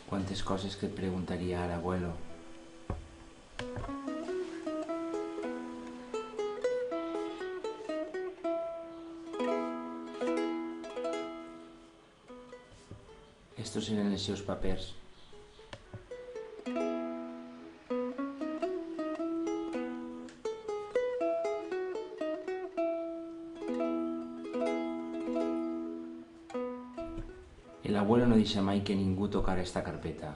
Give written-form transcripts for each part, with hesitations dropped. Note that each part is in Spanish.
Quantes coses que et preguntaria ara, abuelo. Estos eren els seus papers. El abuelo no deixa mai que ningú tocara esta carpeta.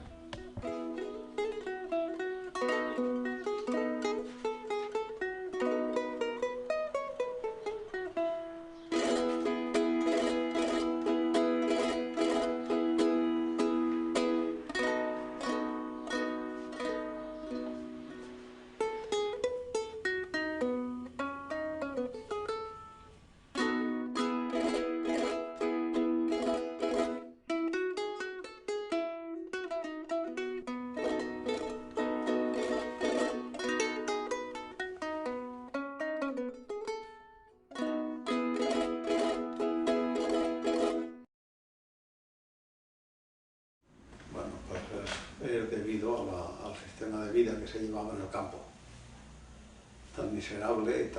Debido al sistema de vida que se llevaba en el campo, tan miserable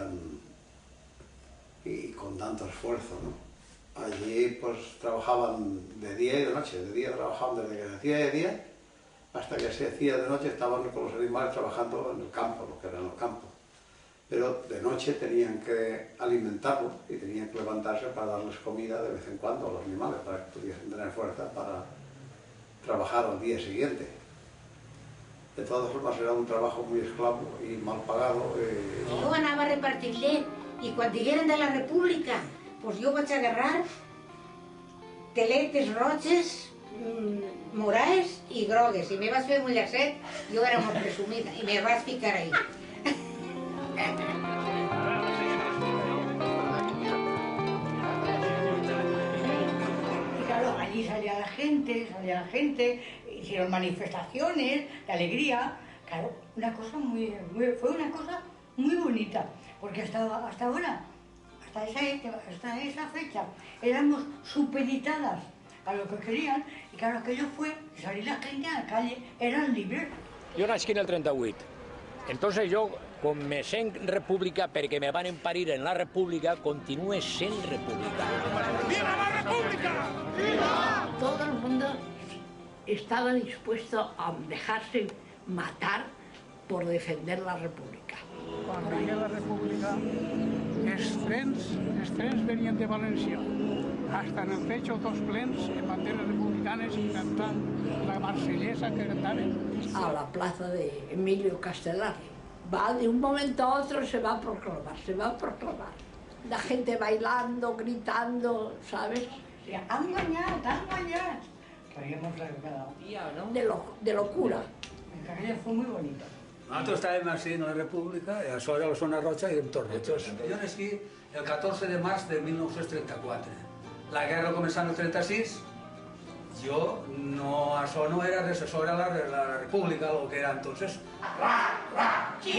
y con tanto esfuerzo, ¿no? Allí pues trabajaban de día y de noche. De día trabajaban desde que se hacía de día hasta que se hacía de noche, estaban con los animales trabajando en el campo, lo que era en el campo. Pero de noche tenían que alimentarlos y tenían que levantarse para darles comida de vez en cuando a los animales, para que pudiesen tener fuerza para trabajar al día siguiente. De todas formas era un trabajo muy esclavo y mal pagado. Jo anava a repartir llet i quan digueren de la república, doncs jo vaig agarrar teletes roges, morades i grogues i me vaig fer un llacet, jo era molt presumida i me vaig ficar ahí. Claro, allí salía la gente, hicieron manifestaciones de alegría. Claro, fue una cosa muy bonita, porque hasta ahora, hasta esa fecha, éramos supeditadas a lo que querían, y claro, aquello fue salir la gente a la calle, eran libres. Jo nasc en el 38, entonces jo, com me sent república, perquè me van parir en la república, continue sent república. ¡Viva la república! ¡Viva! Todo el mundo estaba dispuesto a dejarse matar por defender la república. Quan veia la república, els trens venien de València. Hasta en el techo dos plens en banderes republicanes cantant la marsellesa que cantaven. A la plaza de Emilio Castelar. Va de un momento a otro, se va a proclamar. La gente bailando, gritando, ¿sabes? Han guanyat. Traíamos cada día, ¿no? De locura. Aquello fue muy bonito. Nosaltres estàvem així en la República, i a sobre a la zona roja i en tots rojos. Jo nascí el 14 de març de 1934. La guerra començà en el 36. Això no era res, això era la República, el que era entonces. ¡Qui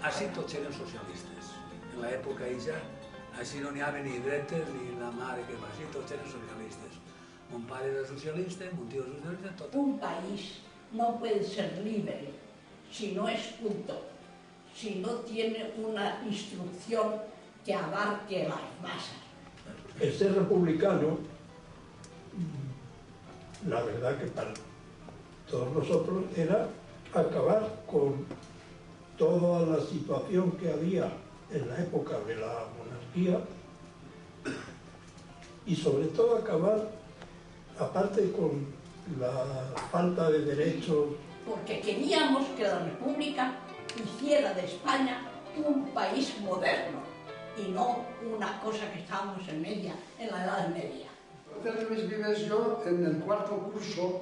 Así tots eren socialistes. En l'època ella, així no n'hi havia ni dretes ni la mare que va, així tots eren socialistes. Mon pare era socialista, mon tío era socialista, tot. Un país no puede ser libre si no es culto, si no tiene una instrucción que abarque las masas. El ser republicano, la verdad que para todos nosotros era acabar con toda la situación que había en la época de la monarquía y sobre todo acabar, aparte con la falta de derechos. Porque queríamos que la República hiciera de España un país moderno y no una cosa que estábamos en la Edad Media. Entonces, Luis Vives, yo en el cuarto curso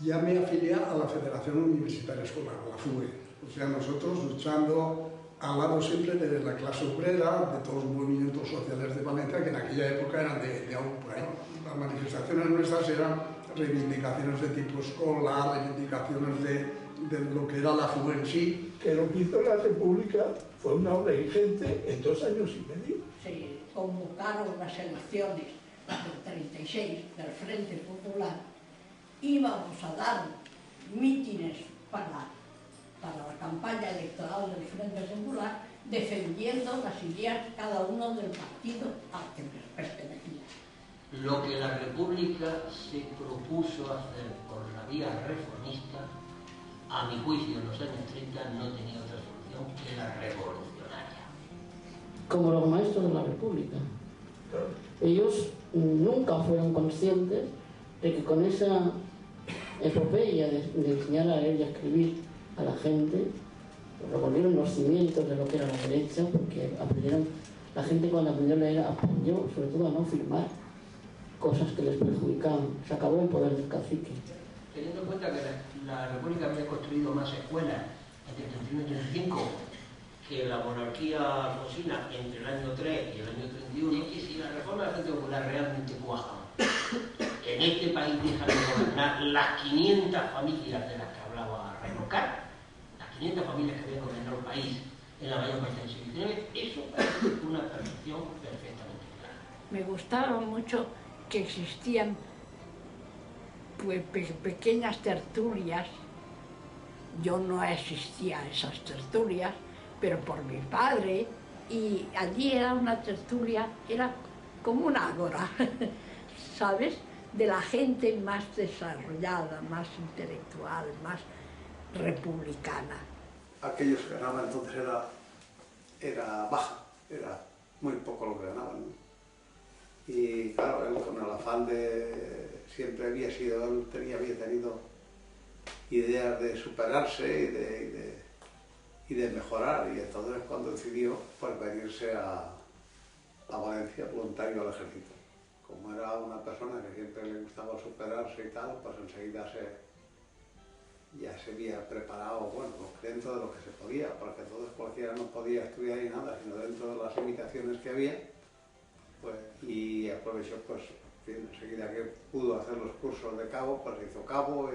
ya me afilié a la Federación Universitaria Escolar, a la FUE. O sea, nosotros luchando al lado siempre de la clase obrera, de todos los movimientos sociales de Valencia, que en aquella época eran de AUPA. Las manifestaciones nuestras eran reivindicaciones de tipo escolar, reivindicaciones de lo que era la FUE en sí. Que lo que hizo la República fue una obra ingente en 2 años y medio. Se convocaron las elecciones del 36 del Frente Popular. Íbamos a dar mítines para la campaña electoral del Frente Popular, defendiendo las ideas cada uno del partido al que pertenecía. Lo que la República se propuso hacer por la vía reformista, a mi juicio en los años 30 no tenía otra solución que la revolucionaria. Como los maestros de la República. Ellos nunca fueron conscientes de que con esa epopeya de enseñar a leer y a escribir a la gente, revolvieron los cimientos de lo que era la derecha, porque aprendieron, la gente cuando aprendió a leer aprendió sobre todo a no firmar cosas que les perjudicaban. Se acabó el poder del cacique. Teniendo en cuenta que la República había construido más escuelas entre el 31 y el 35 que la monarquía alfonsina entre el año 3 y el año 31, y si la reforma del Frente Popular realmente cuaja, en este país dejan de gobernar las 500 familias de las que hablaba Reinocar, las 500 familias que habían gobernado el país en la mayor parte del siglo XIX, eso parece una percepción perfectamente clara. Me gustaba mucho que existían pues, pequeñas tertulias. Yo no asistía a esas tertulias, pero por mi padre, y allí era una tertulia, era como un ágora, ¿sabes? De la gente más desarrollada, más intelectual, más republicana. Aquellos que ganaban entonces era baja, era muy poco lo que ganaban, ¿no? Y claro, él con el afán de siempre había tenido ideas de superarse y de mejorar, y entonces cuando decidió pues venirse a Valencia voluntario al ejército. Como era una persona que siempre le gustaba superarse y tal, pues enseguida ya se había preparado, bueno, dentro de lo que se podía, porque entonces cualquiera no podía estudiar ni nada, sino dentro de las limitaciones que había, pues, y aprovechó, pues, enseguida que pudo hacer los cursos de cabo, pues hizo cabo,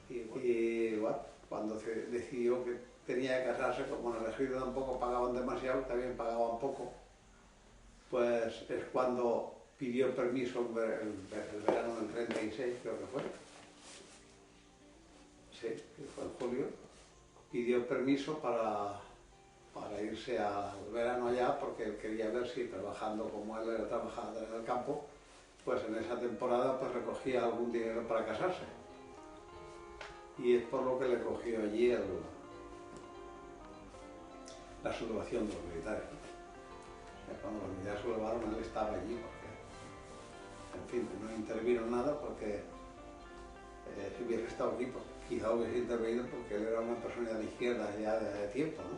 y bueno, cuando se decidió que tenía que casarse, como en el ejército tampoco pagaban demasiado, también pagaban poco, pues es cuando pidió permiso el verano del 36, creo que fue. Sí, fue en julio. Pidió permiso para irse al verano allá, porque él quería ver si trabajando como él era trabajador en el campo, pues en esa temporada pues recogía algún dinero para casarse. Y es por lo que le cogió allí la sublevación de los militares. Cuando los militares sublevaron, él estaba allí, porque, en fin, no intervino en nada, porque si hubiese estado aquí, pues quizá hubiese intervenido, porque él era una persona de izquierda ya de tiempo, ¿no?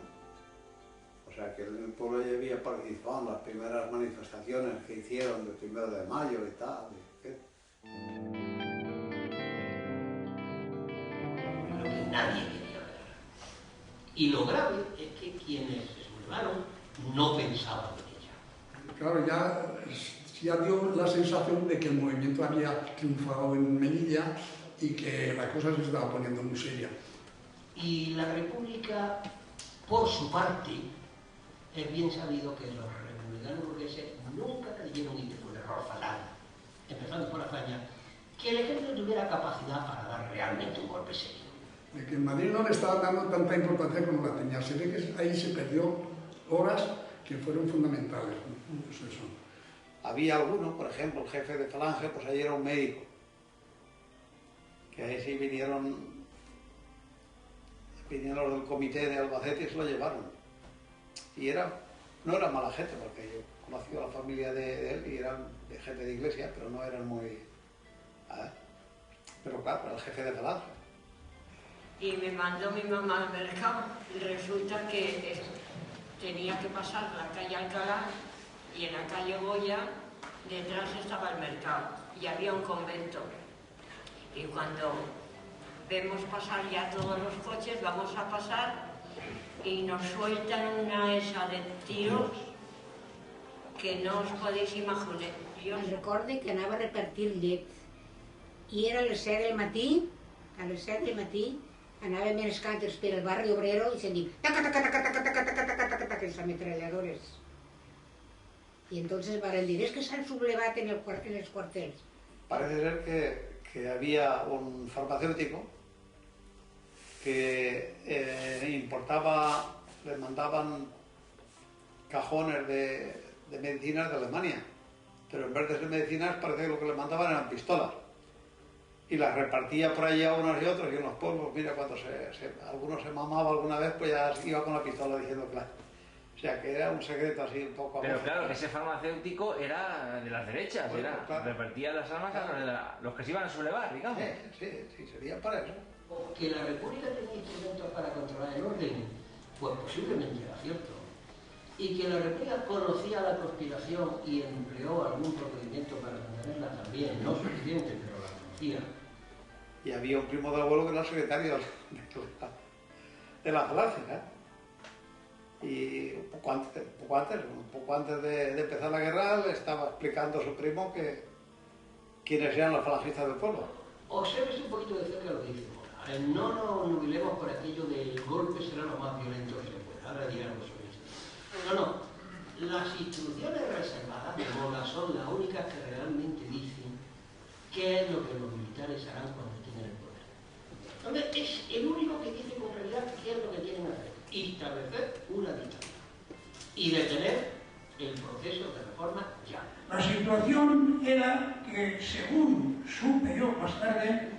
O sea, que el pueblo ya había participado en las primeras manifestaciones que hicieron del 1 de mayo y tal. Lo que nadie quería ver. Y lo grave es que quienes se sublevaron no pensaban en ella. Claro, ya dio la sensación de que el movimiento había triunfado en Melilla y que la cosa se estaba poniendo muy seria. Y la República, por su parte, es bien sabido que los republicanos burgueses nunca creyeron, y que fue un error fatal, empezando por España, que el ejército tuviera capacidad para dar realmente un golpe serio. De que en Madrid no le estaban dando tanta importancia como la tenía. Se ve que ahí se perdió horas que fueron fundamentales. Pues eso. Había alguno, por ejemplo, el jefe de Falange, pues ahí era un médico, que ahí sí vinieron los del comité de Albacete y se lo llevaron. Y no era mala gente, porque yo conocí a la familia de él y eran de gente de iglesia, pero no eran muy... Pero claro, era el jefe de Falange. Y me mandó mi mamá al mercado y resulta que tenía que pasar la calle Alcalá y en la calle Goya detrás estaba el mercado y había un convento. Y cuando vemos pasar ya todos los coches, vamos a pasar y nos sueltan una esa de tiros que no os podéis imaginar. Em recordo que anava a repartir llet i era a les 7 del matí, anàvem en els cànters per el barri obrero i sentim taca, taca, taca, taca, taca, taca, taca, taca, taca, les ametralladores. Y entonces van dir, es que s'han sublevat en els cuartels. Parece ser que había un farmacéutico que importaba, le mandaban cajones de medicinas de Alemania, pero en vez de ser medicinas parece que lo que le mandaban eran pistolas. Y las repartía por allá unos y otros, y en los pueblos, mira, cuando alguno se mamaba alguna vez, pues ya iba con la pistola diciendo claro. O sea, que era un secreto así un poco... Pero claro, que ese farmacéutico era de las derechas, bueno, claro. Repartía las armas a los que se iban a sublevar, digamos. Sí, sería para eso. Que la República tenía instrumentos para controlar el orden, pues posiblemente era cierto. Y que la República conocía la conspiración y empleó algún procedimiento para mantenerla también, no suficiente, pero la conocía. Y había un primo del abuelo que era el secretario de la Falange, y un poco antes de empezar la guerra le estaba explicando a su primo quiénes eran los falangistas del pueblo. Observes un poquito de cerca lo que dice Mola. No nos nubilemos por aquello del golpe será lo más violento que se pueda. Ahora dirán los soviéticos. No. Las instrucciones reservadas de Mola son las únicas que realmente dicen qué es lo que los militares harán cuando estén en el poder. Entonces, es el único que dice con realidad qué es lo que tienen que hacer. Y establecer una dictadura. Y detener el proceso de reforma ya. La situación era que, según supe yo más tarde,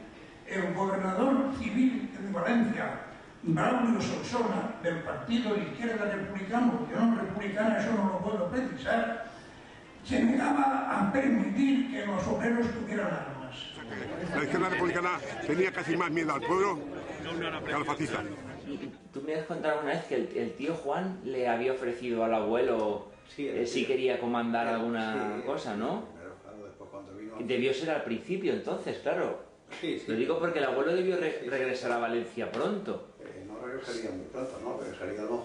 el gobernador civil de Valencia, Braulio Solsona, del Partido de Izquierda Republicano, que no republicana, eso no lo puedo precisar, se negaba a permitir que los obreros tuvieran armas. La izquierda republicana tenía casi más miedo al pueblo que a los fascistas. Tú me has contado una vez que el tío Juan le había ofrecido al abuelo si quería comandar alguna cosa, ¿no? Claro, después cuando vino... Debió ser al principio entonces, claro. Sí. Lo digo porque el abuelo debió regresar a Valencia pronto. No regresaría muy pronto, ¿no? Regresaría a lo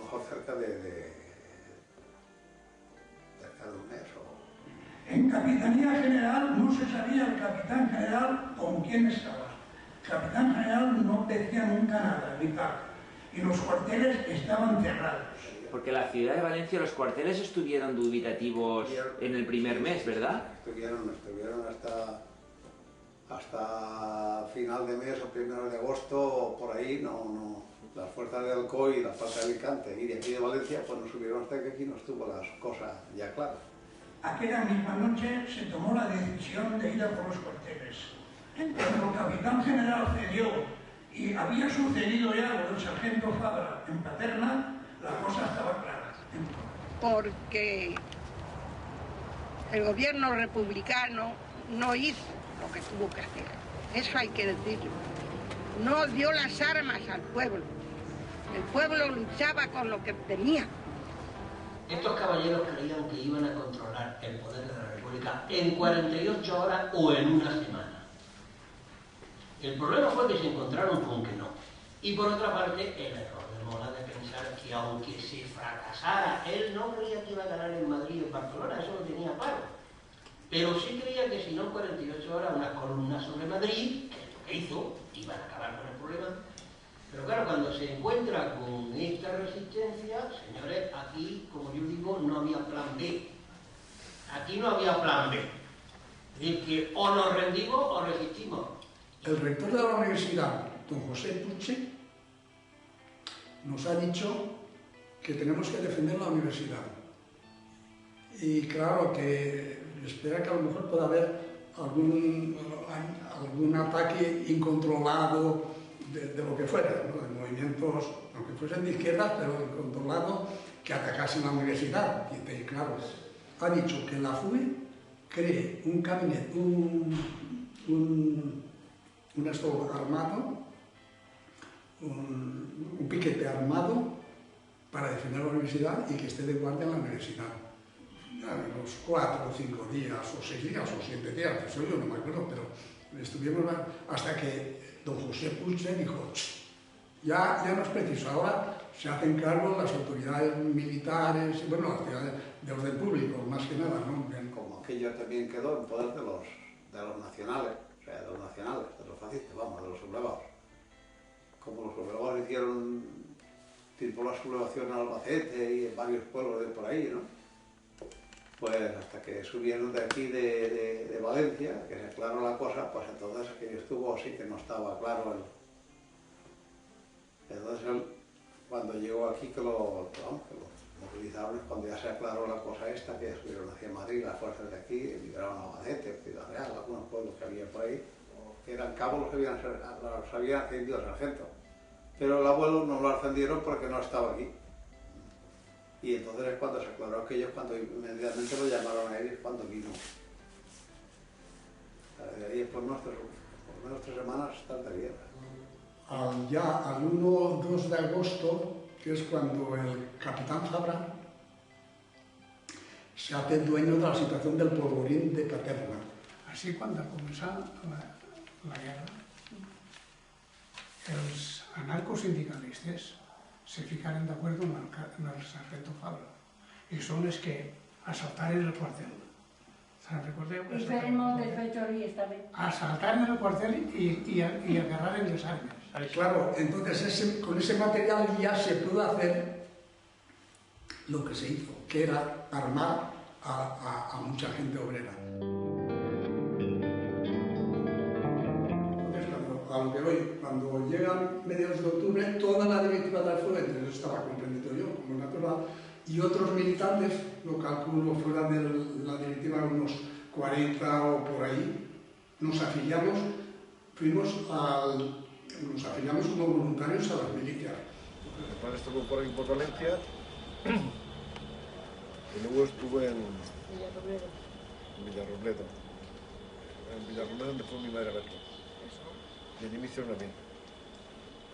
mejor cerca de un mes o... En Capitanía General no se sabía el capitán general con quién estaba. El capitán general no decía nunca nada, ni tal. Y los cuarteles estaban cerrados. Porque la ciudad de Valencia, los cuarteles estuvieron dubitativos en el primer mes, ¿verdad? Estuvieron hasta final de mes o 1 de agosto, por ahí, no. Las fuerzas de Alcoy y las fuerzas de Alicante y de aquí de Valencia, pues no subieron hasta que aquí no estuvo las cosas ya claras. Aquella misma noche se tomó la decisión de ir a por los cuarteles. Cuando el capitán general cedió y había sucedido ya lo del sargento Fabra en Paterna, la cosa estaba clara. Porque el gobierno republicano no hizo lo que tuvo que hacer. Eso hay que decirlo. No dio las armas al pueblo. El pueblo luchaba con lo que tenía. Estos caballeros creían que iban a controlar el poder de la República en 48 horas o en una semana. El problema fue que se encontraron con que no. Y por otra parte, el error de Mola de pensar que aunque se fracasara, él no creía que iba a ganar en Madrid o en Barcelona, eso lo tenía claro. Pero sí creía que si no en 48 horas unas columnas sobre Madrid, que es lo que hizo, iban a acabar con el problema. Pero claro, cuando se encuentra con esta resistencia, señores, aquí, como yo digo, no había plan B. Aquí no había plan B. Es decir, que o nos rendimos o resistimos. El rector de la universidad, don José Puche, nos ha dicho que tenemos que defender la universidad. Y claro, que espera que a lo mejor pueda haber algún ataque incontrolado de lo que fuera, ¿no? De movimientos, aunque fuesen de izquierda, pero incontrolado, que atacasen la universidad. Y claro, ha dicho que la FUE cree un gabinete, un estado armado, un piquete armado para defender la universidad y que esté de guardia en la universidad. A los 4 o 5 días, o 6 días, o 7 días, eso yo no me acuerdo, pero estuvimos hasta que don José Puche dijo, ya no es preciso, ahora se hacen cargo las autoridades militares, bueno, las autoridades de orden público, más que nada, ¿no? Como aquello también quedó en poder de los nacionales, o sea, de los nacionales, de los fascistas, vamos, de los sublevados. Como los sublevados hicieron tipo la sublevación en Albacete y en varios pueblos de por ahí, ¿no? Pues hasta que subieron de aquí de Valencia, que se aclaró la cosa, pues entonces aquello estuvo así que no estaba claro. Entonces él, cuando llegó aquí, que lo movilizaron, es cuando ya se aclaró la cosa esta, que subieron hacia Madrid las fuerzas de aquí, emigraron a Albacete, Ciudad Real, algunos pueblos que había por ahí, que eran cabos, los habían ascendido a sargento. Pero el abuelo no lo ascendieron porque no estaba aquí. Y entonces es cuando se aclaró aquello, cuando inmediatamente lo llamaron a él, es cuando vino. De ahí por menos 3 semanas tardaría. Ya al 1-2 de agosto, que es cuando el capitán Fabra se hace dueño de la situación del polvorín de Paterna. Així, quan va començar la guerra, els anarcosindicalistes se ficaren d'acord amb el sargento Fabra i són els que assaltaren el quartel. ¿Se'n recordeu? I feren moltes fechories també. Asaltaren el quartel y agarraren les armes. Claro, entonces con ese material ya se pudo hacer lo que se hizo, que era armar a mucha gente obrera. Entonces, a lo que voy, cuando llegan mediados de octubre, toda la directiva de Alfredo, entre eso estaba comprendido yo como natural, y otros militantes, lo calculo fuera de la directiva unos 40 o por ahí, nos afiliamos como voluntarios a las milicias. Mi padre estuvo por ahí por Valencia y luego estuve en Villarrobledo. En Villarrobledo donde fue mi madre a verlo. Y allí me hicieron a mí.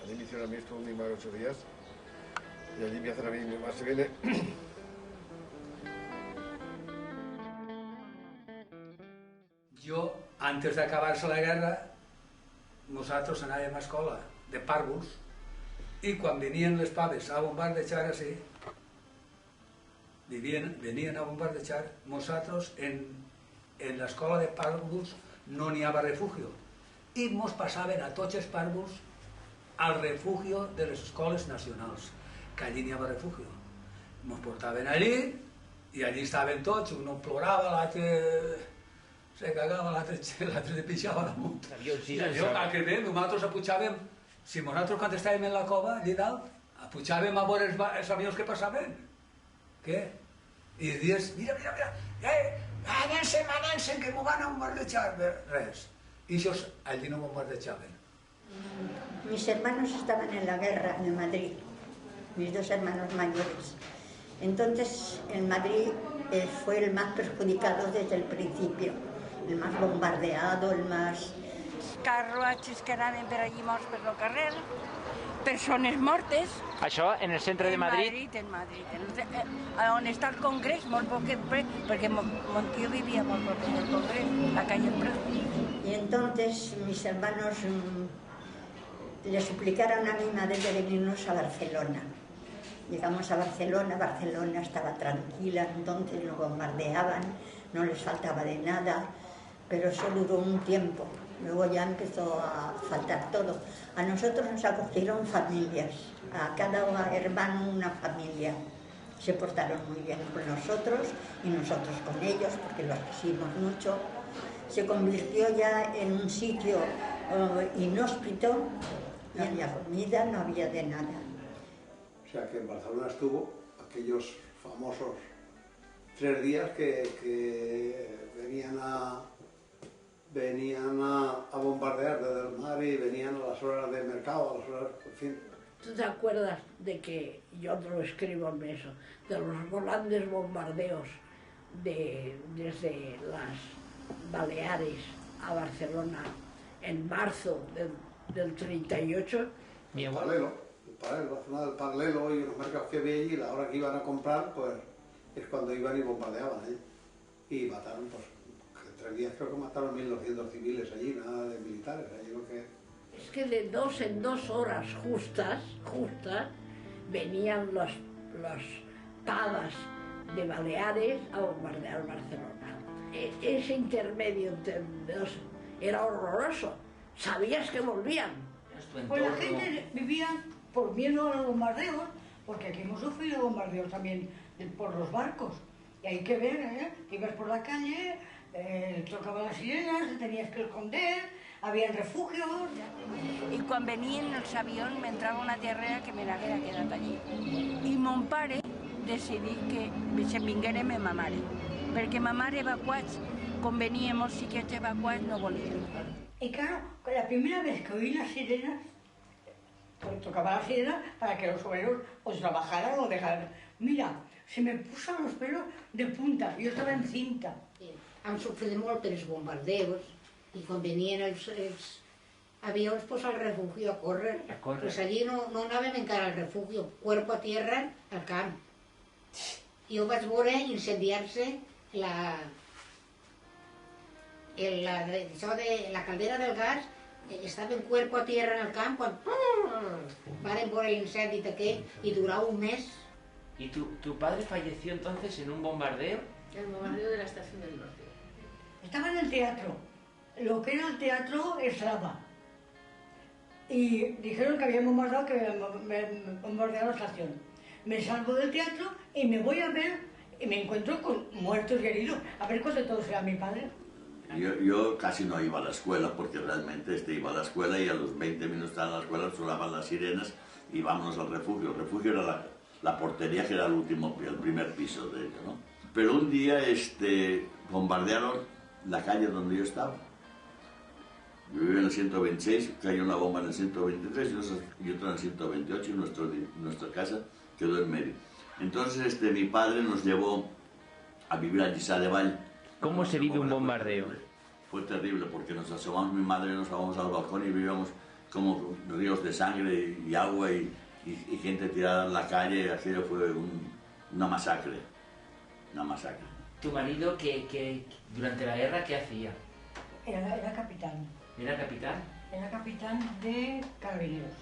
Allí me hicieron a mí, estuvo mi madre 8 días y allí me hacen a mí, mi mamá se viene. Jo, antes d'acabar-se la guerra, nosaltres anàvem a escola de pàrvuls i quan venien les paves a bombardejar així, venien a bombardejar, nosaltres en l'escola de pàrvuls no n'hi havia refugio i mos passaven a tots els pàrvuls al refugio de les escoles nacionals, que allí n'hi havia refugio. Mos portaven allí i allí estaven tots, un plorava, l'altre se cagava, l'altre li pixava la munta. I allò, que nosaltres apujàvem, si nosaltres quan estàvem en la cova, allà dalt, apujàvem a veure els avions que passaven. Què? I dius, mira, anem-se'n, que m'ho van a bombardejar. Res. I ells allí no bombardejaven. Mis hermanos estaban en la guerra en Madrid, mis 2 hermanos mayores. Entonces, en Madrid fue el más perjudicado desde el principio. El más bombardeado, el más... Carruatges que anaven per allí morts per el carrer, persones mortes. Això en el centre de Madrid? En Madrid. On està el Congrés, molt poc perquè mon tío vivia molt poc en el Congrés, la calle El Prado. Y entonces mis hermanos le suplicaron a mi madre de venirnos a Barcelona. Llegamos a Barcelona, Barcelona estaba tranquila, entonces nos bombardeaban, no les faltaba de nada, pero eso duró un tiempo. Luego ya empezó a faltar todo. A nosotros nos acogieron familias, a cada hermano una familia. Se portaron muy bien con nosotros y nosotros con ellos, porque los quisimos mucho. Se convirtió ya en un sitio inhóspito, no había comida, no había de nada. O sea que en Barcelona estuvo aquellos famosos 3 días que venían a bombardear desde el mar y venían a las horas del mercado, a las horas, en fin. ¿Tú te acuerdas de que, yo te lo escribo en eso, de los grandes bombardeos desde las Baleares a Barcelona en marzo del 38? El paralelo, la zona del paralelo y los mercados que había allí, la hora que iban a comprar, pues es cuando iban y bombardeaban allí. Y mataron, pues, en 3 días creo que mataron 1.200 civiles allí, nada de militares, allí lo que... Es que de 2 en 2 horas justas, venían los padas de Baleares a bombardear Barcelona. Ese intermedio entre dos era horroroso. Sabías que volvían. Pues la gente vivía por miedo a los bombardeos, porque aquí hemos sufrido bombardeos también por los barcos. Y hay que ver, ibas por la calle, tocaban las sirenas, te tenías que esconder, había refugios. I quan venien els avions m'entrava una terrera que me n'haguera quedat allí. I mon pare decidí que se'n vinguérem amb ma mare, perquè ma mare evacuats, quan veníem els xiquets evacuats, no volien. Y claro, la primera vez que oí las sirenas, pues tocaba la sirena para que los obreros pues trabajaran o dejaran. Mira, se me puso los pelos de punta, yo estaba encinta. Han sofrit molt pels bombardeos i quan venien els avions pues, al refugio a córrer. Pues allí no anàvem encara al refugio, cuerpo a tierra al camp. Jo vaig veure incendiar-se la caldera del gas, estava en cuerpo a tierra en el camp quan varen veure l'incendi aquell i durava un mes. ¿Y tu padre falleció entonces en un bombardeo? El bombardeo de la Estación del Norte. Estaba en el teatro, lo que era el teatro Eslava. Y dijeron que habían bombardeado, la estación. Me salgo del teatro y me voy a ver, y me encuentro con muertos y heridos. A ver cuál de todos era mi padre. Yo casi no iba a la escuela, porque realmente iba a la escuela y a los 20 minutos de la escuela sonaban las sirenas y vámonos al refugio. El refugio era la portería, que era el primer piso de ello, ¿no? Pero un día bombardearon la calle donde yo estaba. Yo vivía en el 126, cayó una bomba en el 123 y otra en el 128 y nuestra casa quedó en medio. Entonces mi padre nos llevó a vivir a Lliçà de Vall. ¿Cómo se vive un bombardeo? Fue terrible porque nos asomamos, mi madre y nos asomamos al balcón y vivíamos como ríos de sangre y agua y gente tirada en la calle. Aquello fue una masacre, una masacre. ¿Tu marido que durante la guerra qué hacía? Era capitán. ¿Era capitán? Era capitán de Carabineros.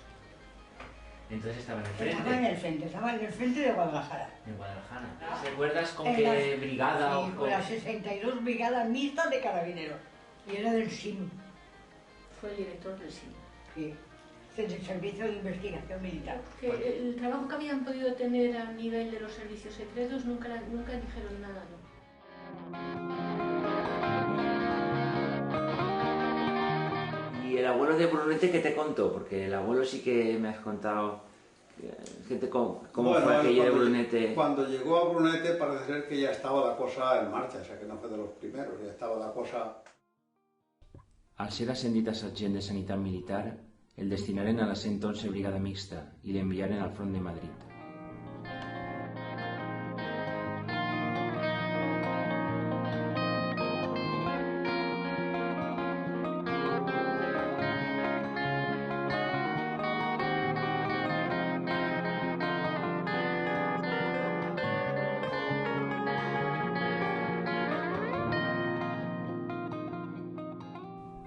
Entonces estaba en el frente. Estaba en el frente de Guadalajara. En Guadalajara. ¿Recuerdas con qué brigada o con la 62 Brigada Mixta de Carabineros. Y era del SIM. Fue el director del SIM. Sí. Del Servicio de Investigación Militar. Que el trabajo que habían podido tener a nivel de los servicios secretos nunca dijeron nada, ¿no? ¿Y el abuelo de Brunete qué te contó? Porque el abuelo sí que me has contado cómo fue aquello de Brunete. Cuando llegó a Brunete parece ser que ya estaba la cosa en marcha, o sea que no fue de los primeros, ya estaba la cosa... Al ser ascendit a sergent de Sanitat Militar, el destinaren a la 111 Brigada Mixta i l'enviaren al front de Madrid.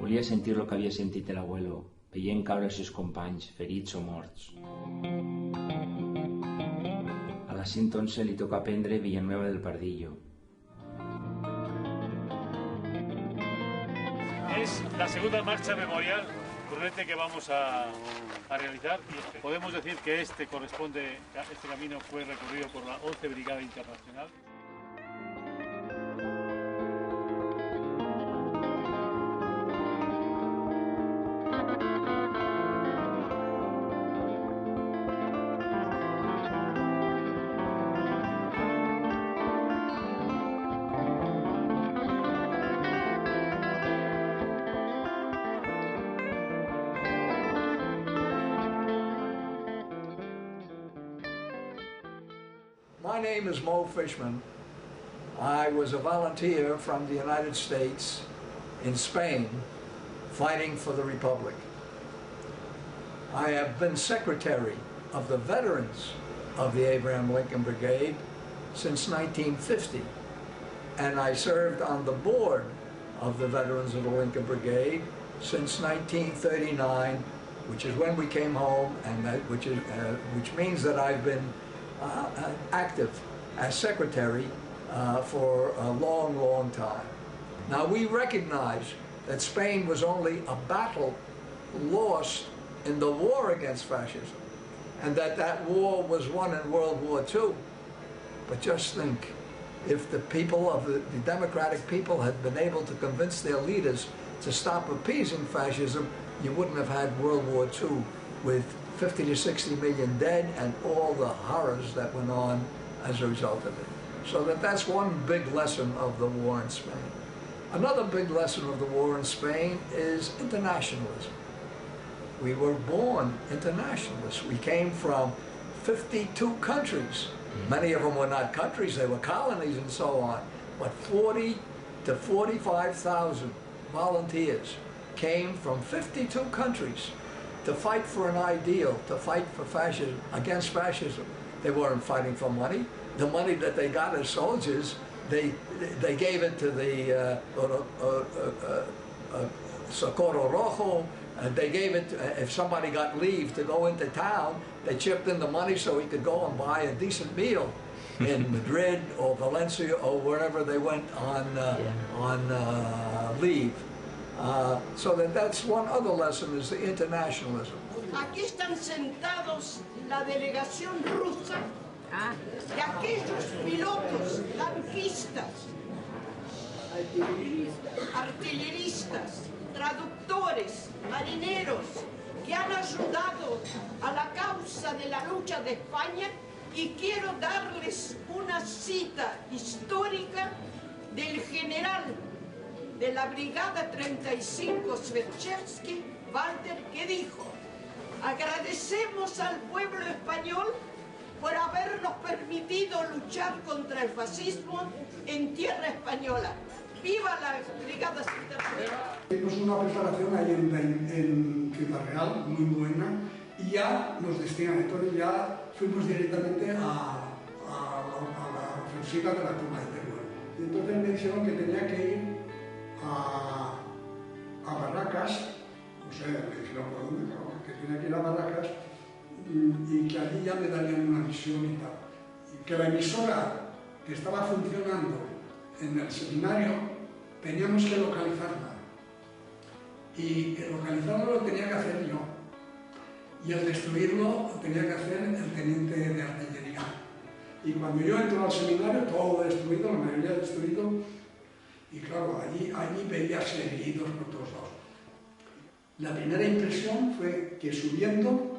Volia sentir el que havia sentit l'abuelo, veient caure els seus companys, ferits o morts. A la 111 li toca prendre Villanueva del Pardillo. Es la segunda marcha memorial que vamos a realizar y podemos decir que este camino fue recorrido por la 11 Brigada Internacional. My name is Mo Fishman. I was a volunteer from the United States in Spain fighting for the Republic. I have been secretary of the veterans of the Abraham Lincoln Brigade since 1950, and I served on the board of the veterans of the Lincoln Brigade since 1939, which is when we came home, and which means that I've been active as secretary for a long, long time. Now, we recognize that Spain was only a battle lost in the war against fascism, and that war was won in World War II. But just think, if the people of the democratic people had been able to convince their leaders to stop appeasing fascism, you wouldn't have had World War II with 50 to 60 million dead and all the horrors that went on as a result of it. So that's one big lesson of the war in Spain. Another big lesson of the war in Spain is internationalism. We were born internationalists. We came from 52 countries. Many of them were not countries, they were colonies and so on. But 40 to 45,000 volunteers came from 52 countries to fight for an ideal, to fight for fascism, against fascism. They weren't fighting for money. The money that they got as soldiers, they gave it to the Socorro Rojo. They gave it, if somebody got leave to go into town, they chipped in the money so he could go and buy a decent meal in Madrid or Valencia or wherever they went on leave. So that's one other lesson, is the internationalism. Aquí están sentados la delegación rusa y aquellos pilotos, tanquistas, artilleristas, traductores, marineros, que han ayudado a la causa de la lucha de España, y quiero darles una cita histórica del general de la Brigada 35 Svetchersky, Walter, que dijo: agradecemos al pueblo español por habernos permitido luchar contra el fascismo en tierra española. ¡Viva la Brigada Internacional! Tuvimos una preparación ahí en Ciudad Real, muy buena, y ya nos destinan, entonces ya fuimos directamente a la ofensiva de la Toma de Teruel. Y entonces me dijeron que tenía que ir a Barracas, o sea, me dijeron por dónde, que tenía que ir a Barracas, y que allí ya me darían una misión y tal. Y que la emisora que estaba funcionando en el seminario teníamos que localizarla. Y localizarlo lo tenía que hacer yo. Y el destruirlo lo tenía que hacer el teniente de artillería. Y cuando yo entro al seminario, todo destruido, la mayoría destruido, y claro, allí veías heridos por todos lados. La primera impresión fue que subiendo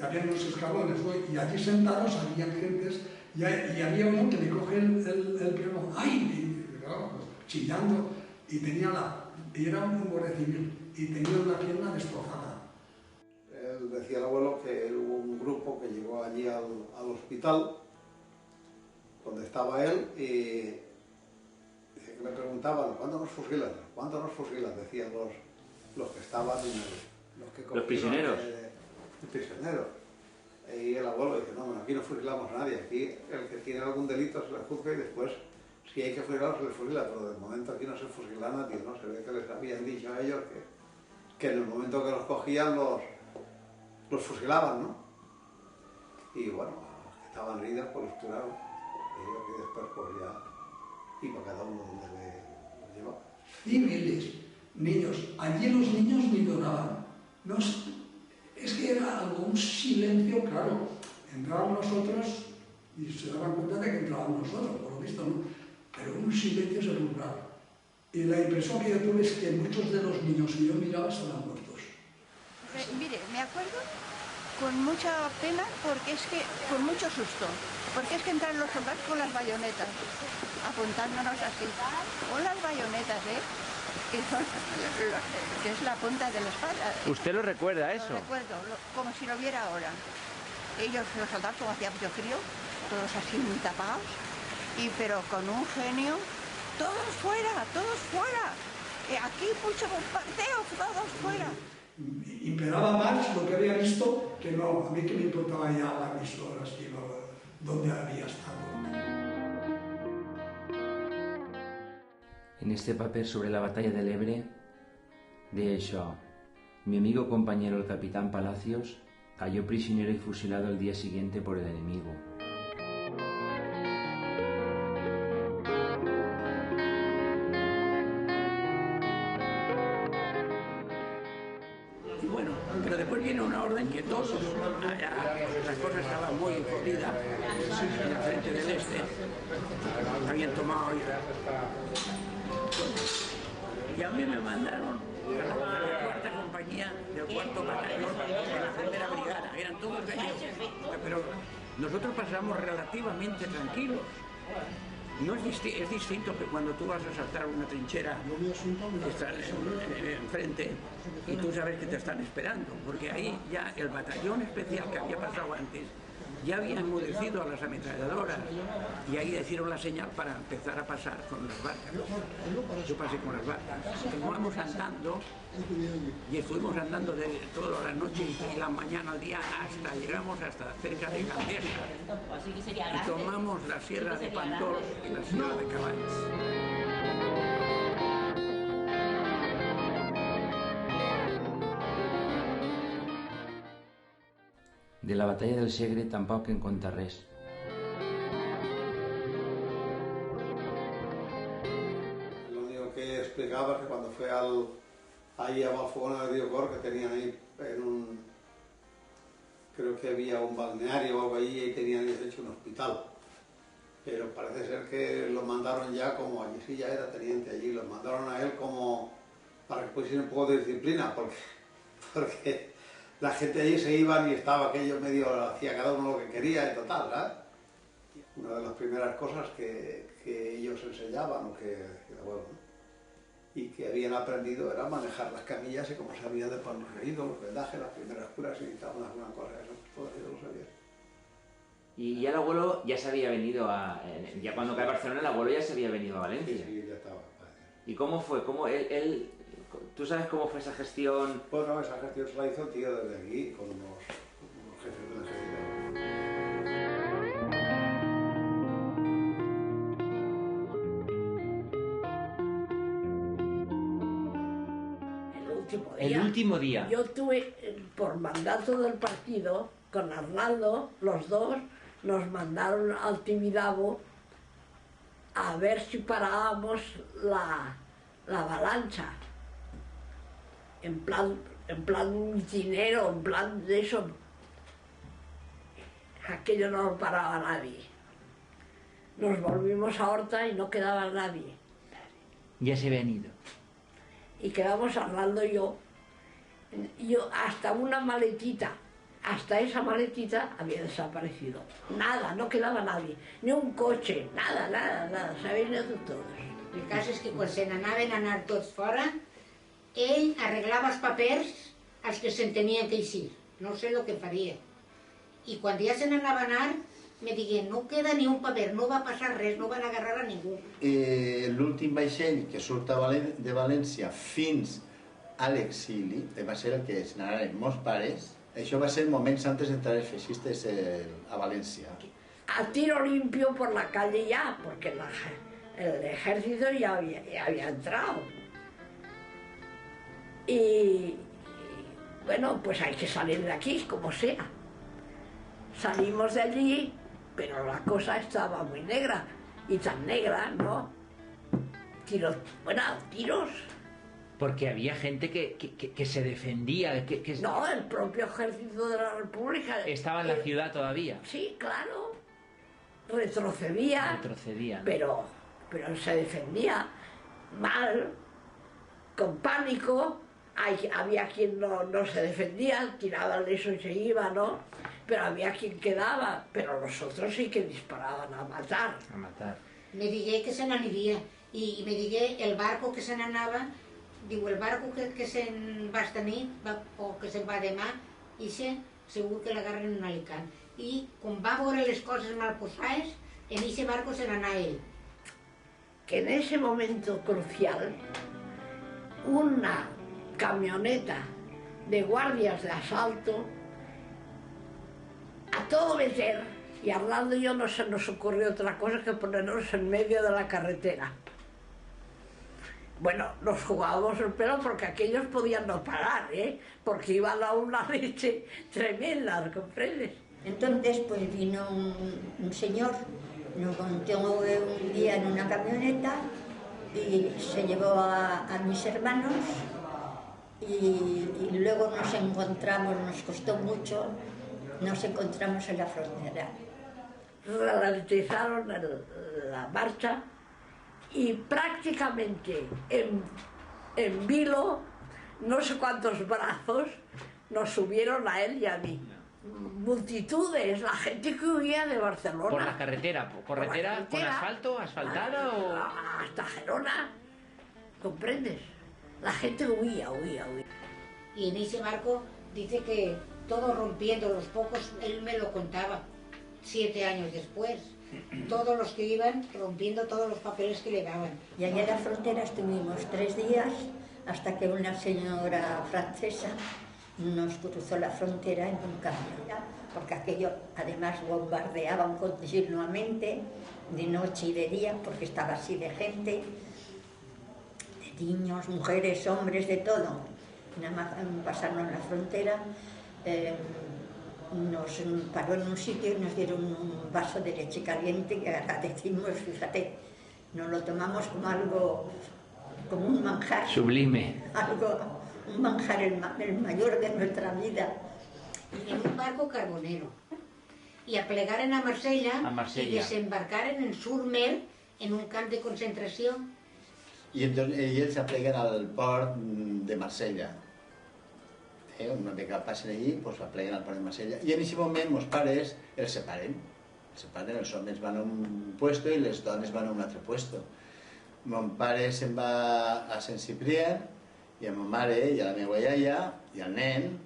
había unos escalones, y allí sentados había gentes, y había uno que me coge el piano, ¡ay! Y, claro, chillando, y era un guardia civil, y tenía una pierna destrozada. Él decía el abuelo que hubo un grupo que llegó allí al hospital, donde estaba él, y dice que me preguntaban, ¿cuándo nos fusilan? ¿Cuándo nos fusilan? Decían los que estaban los prisioneros. Prisioneros. Y el abuelo dice, no, aquí no fusilamos a nadie, aquí el que tiene algún delito se le juzga y después, si hay que fusilarlo, se le fusila, pero de momento aquí no se fusila a nadie, ¿no? Se ve que les habían dicho a ellos que en el momento que los cogían los fusilaban, ¿no? Y bueno, los que estaban heridos pues los tiraron, y después pues ya iba cada uno donde le llevaba. y miles. Niños, allí los niños ni lloraban. Es que era algo, un silencio, claro. Entrábamos nosotros y se daban cuenta de que entrábamos nosotros, por lo visto, ¿no? Pero un silencio sepulcral. Y la impresión que yo tuve es que muchos de los niños que yo miraba estaban muertos. Mire, me acuerdo con mucha pena, porque es que, con mucho susto, porque es que entran los soldados con las bayonetas, apuntándonos así, con las bayonetas, que es la punta de la espada. ¿Usted lo recuerda eso? Lo recuerdo, como si lo viera ahora. Ellos, los soldados, como hacía mucho frío, todos así muy tapados, pero con un genio, todos fuera, aquí mucho bombardeo, todos fuera. Imperaba más lo que había visto que no, a mí que me importaba ya la emisora, donde había estado. En este papel sobre la batalla del Ebre, de Shaw, mi amigo compañero el capitán Palacios cayó prisionero y fusilado al día siguiente por el enemigo. Y bueno, pero después viene una orden que todos, las cosas estaban muy jodidas en el frente del este, habían tomado y a mí me mandaron a la cuarta compañía del cuarto batallón de la primera brigada, eran todos gallegos, pero nosotros pasamos relativamente tranquilos. No es distinto que cuando tú vas a saltar una trinchera enfrente y tú sabes que te están esperando, porque ahí ya el batallón especial que había pasado antes ya había enmudecido a las ametralladoras y ahí hicieron la señal para empezar a pasar con las barcas. Yo pasé con las barcas. Continuamos andando y estuvimos andando de toda la noche y la mañana al día hasta llegamos hasta cerca de Gandesa y tomamos la sierra de Pantol y la sierra de Cavalls. De la batalla del Segre tampoc en conta res. Lo único que explicaba es que cuando fue ahí a Balfogona de Biocor, que tenían ahí creo que había un balneario o algo allí, y tenían hecho un hospital. Pero parece ser que lo mandaron ya como, allí sí ya era teniente allí, lo mandaron a él como para que pusiera un poco de disciplina, porque la gente allí se iban y estaba aquello medio, hacía cada uno lo que quería y total, ¿verdad? Una de las primeras cosas que ellos enseñaban, y que habían aprendido era manejar las camillas y cómo sabían de panos heridos, los vendajes, las primeras curas y necesitaban alguna cosa, eso todo ellos lo sabían. Y ya el abuelo ya se había venido ya cuando cae Barcelona el abuelo ya se había venido a Valencia. Sí, ya estaba. ¿Y cómo fue? ¿Tú sabes cómo fue esa gestión? Bueno, esa gestión se la hizo el tío desde aquí, con unos jefes del ejército. El último día. Yo tuve, por mandato del partido, con Arnaldo, los dos, nos mandaron al Tibidabo a ver si parábamos la avalancha. En plan mitinero, en plan de eso. Aquello no lo paraba nadie. Nos volvimos a Horta y no quedaba nadie. Ya se habían ido. Y quedamos Arnaldo y yo. Yo hasta una maletita, hasta esa maletita había desaparecido. Nada, no quedaba nadie. Ni un coche, nada. S'havien ido todos. El cas és que quan se n'anaven a anar tots fora, ell arreglava els papers als que se'n tenien que eixir. No sé el que faria. I quan ja se n'anava a anar, me digué, no queda ni un paper, no va passar res, no van agarrar a ningú. L'últim vaixell que surt de València fins a l'exili, va ser el que se n'anaren molts pares. Això va ser moments antes d'entrar els feixistes a València. A tiro limpio por la calle ya, porque el ejército ya había entrado. Y bueno, pues hay que salir de aquí, como sea. Salimos de allí, pero la cosa estaba muy negra, y tan negra, ¿no? tiros, bueno, tiros. Porque había gente que se defendía. No, el propio ejército de la República. Estaba en la ciudad todavía. Sí, claro. Retrocedía. Pero se defendía mal, con pánico. Había quien no se defendía, tiraban eso y se iba, ¿no? Pero había quien quedaba. Pero los otros sí que disparaban a matar. A matar. Me digué que se n'aniria. I me digué el barco que se n'anava. Diu, el barco que se'n va esta nit, o que se'n va demà, ixe segur que l'agarren en un Alicant. I com va veure les coses mal posades, en ese barco se n'anà ell. Que en ese momento crucial, una camioneta de guardias de asalto, a todo meter, y Arnaldo y yo no se nos ocurrió otra cosa que ponernos en medio de la carretera. Bueno, nos jugábamos el pelo porque aquellos podían no parar, porque iban a una leche tremenda, ¿comprendes? Entonces, pues vino un señor, nos montó un día en una camioneta y se llevó a mis hermanos y luego nos encontramos, nos costó mucho, nos encontramos en la frontera. Ralentizaron la marcha y prácticamente en vilo, no sé cuántos brazos, nos subieron a él y a mí. Multitudes, la gente que huía de Barcelona. ¿Por la carretera? ¿Carretera con asfalto, asfaltada o...? Hasta Gerona, ¿comprendes? La gente huía. Y en ese barco dice que todo rompiendo, los pocos, él me lo contaba, 7 años después. Todos los que iban rompiendo todos los papeles que le daban. Y allá en la frontera estuvimos 3 días hasta que una señora francesa nos cruzó la frontera en un camión, porque aquello además bombardeaban continuamente, de noche y de día, porque estaba así de gente, de niños, mujeres, hombres, de todo. Nada más pasarnos la frontera, nos paró en un sitio y nos dieron un vaso de leche caliente que agradecimos, fíjate, nos lo tomamos como algo, como un manjar. Sublime. Un manjar, el mayor de nuestra vida. En un barco carbonero. Y aplegaren a Marsella y desembarcaren en Surmer, en un camp de concentración. I ells apleguen al port de Marsella. Una vegada passen allí, pues apleguen al port de Marsella. I en aquest moment els pares els separen. Els homes van a un puesto i les dones van a un altre puesto. Mon pare se'n va a Sant Ciprià i a ma mare i a la meva iaia i al nen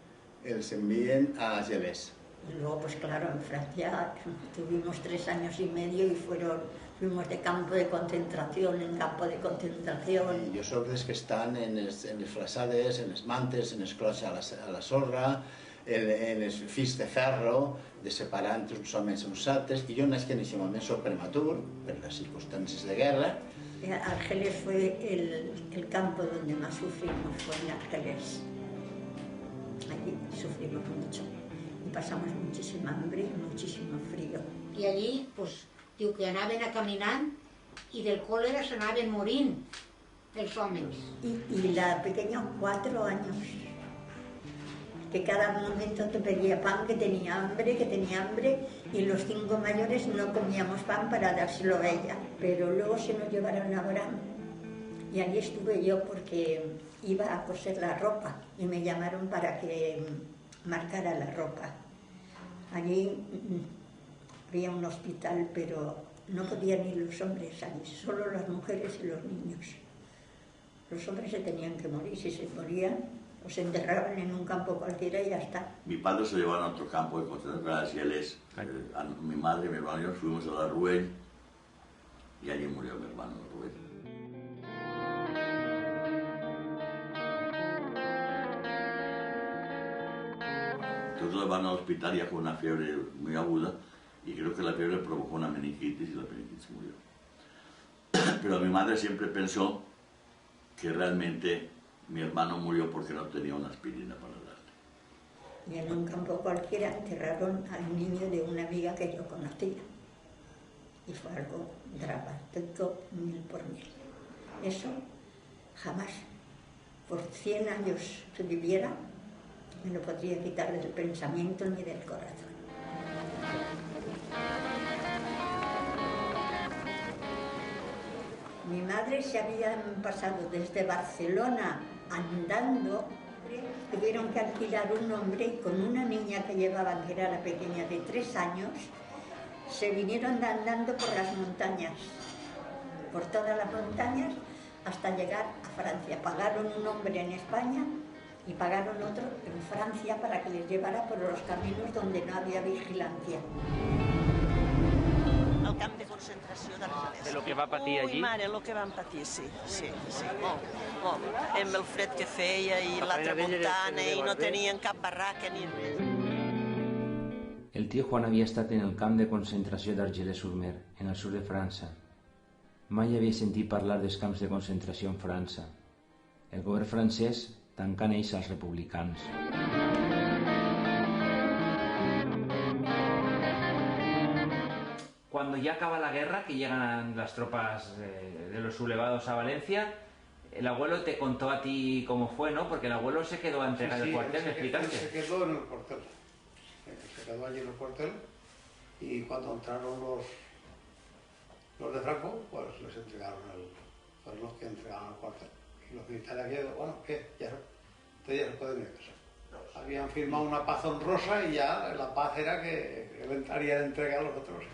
els envien a Gelés. Y luego, pues claro, en Francia tuvimos 3 años y medio y fuimos de campo de concentración en campo de concentración. Jo soc dels que estan en les flassades, en les mantes, en les clots a la sorra, en els fils de ferro, de separar entre uns homes i uns altres, i jo naix que en aquest moment soc prematur, per les circumstàncies de guerra. Argeles fue el campo donde más sufrimos, fue en Argeles. Allí sufrimos mucho y pasamos muchísima hambre y muchísimo frío. Y allí, pues, diu que anaven a caminant i del cólera se anaven morint els homes. Y la pequeña 4 años, que cada momento te pedía pan, que tenía hambre, y los 5 mayores no comíamos pan para dárselo a ella. Pero luego se nos llevaron a Orán y allí estuve yo porque iba a coser la ropa y me llamaron para que marcara la ropa. Allí había un hospital, pero no podían ir los hombres allí, solo las mujeres y los niños. Los hombres se tenían que morir, si se morían, o se enterraban en un campo cualquiera y ya está. Mi padre se llevaron a otro campo de concentración a las Yeles. Mi madre y mi hermano y yo fuimos a la Rouen y allí murió mi hermano Rubén. Todos van al hospital ya con una fiebre muy aguda y creo que la fiebre provocó una meningitis y la meningitis murió. Pero mi madre siempre pensó que realmente mi hermano murió porque no tenía una aspirina para darle. Y en un campo cualquiera enterraron al niño de una amiga que yo conocía. Y fue algo dramático 1000 por 1000. Eso jamás. Por 100 años que viviera, me lo podría quitar del pensamiento ni del corazón. Mi madre se había pasado desde Barcelona andando. Tuvieron que alquilar un hombre y con una niña que llevaban, que era la pequeña de 3 años, se vinieron andando por las montañas, por todas las montañas, hasta llegar a Francia. Pagaron un hombre en España y pagaron otro en Francia para que les llevara por los caminos donde no había vigilancia. El camp de concentració d'Argelers. De lo que va patir allí? Ui, mare, el que van patir, sí, molt, molt. Amb el fred que feia i la tramuntana i no tenien cap barraca ni res. El tio Juan havia estat en el camp de concentració d'Argelers-sur-Mer, en el sud de França. Mai havia sentit parlar dels camps de concentració en França. El govern francès tancant ells als republicans. Cuando ya acaba la guerra, que llegan las tropas de los sublevados a Valencia, el abuelo te contó a ti cómo fue, ¿no? Porque el abuelo se quedó a entregar el cuartel, ¿me explicaste? Se quedó en el cuartel. Se quedó allí en el cuartel y cuando entraron los de Franco, pues les entregaron fueron los que entregaron el cuartel. Y los militares aquí, bueno, ¿qué? Ya se pueden ir a casa. Habían firmado una paz honrosa y ya la paz era que él entraría de entrega a los otros.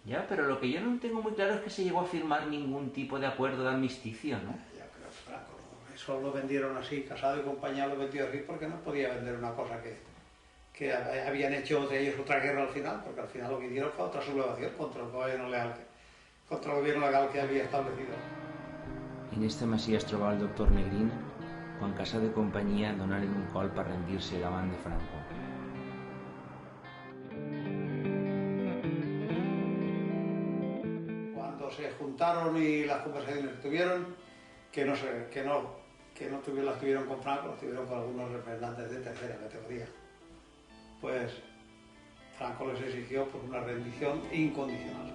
Ya, pero lo que yo no tengo muy claro es que se llegó a firmar ningún tipo de acuerdo de armisticio, ¿no? Ya creo que Franco, ¿no? Eso lo vendieron así, Casado y compañía lo vendió así porque no podía vender una cosa que habían hecho de ellos otra guerra al final, porque al final lo que hicieron fue otra sublevación contra el gobierno legal que había establecido. En esta masia es trobava el doctor Negrín quan Casado i companyia donaren un col per rendir-se davant de Franco. Cuando se juntaron y las conversaciones tuvieron, que no las tuvieron con Franco, las tuvieron con algunos representantes de tercera categoría. Pues Franco les exigió por una rendición incondicional.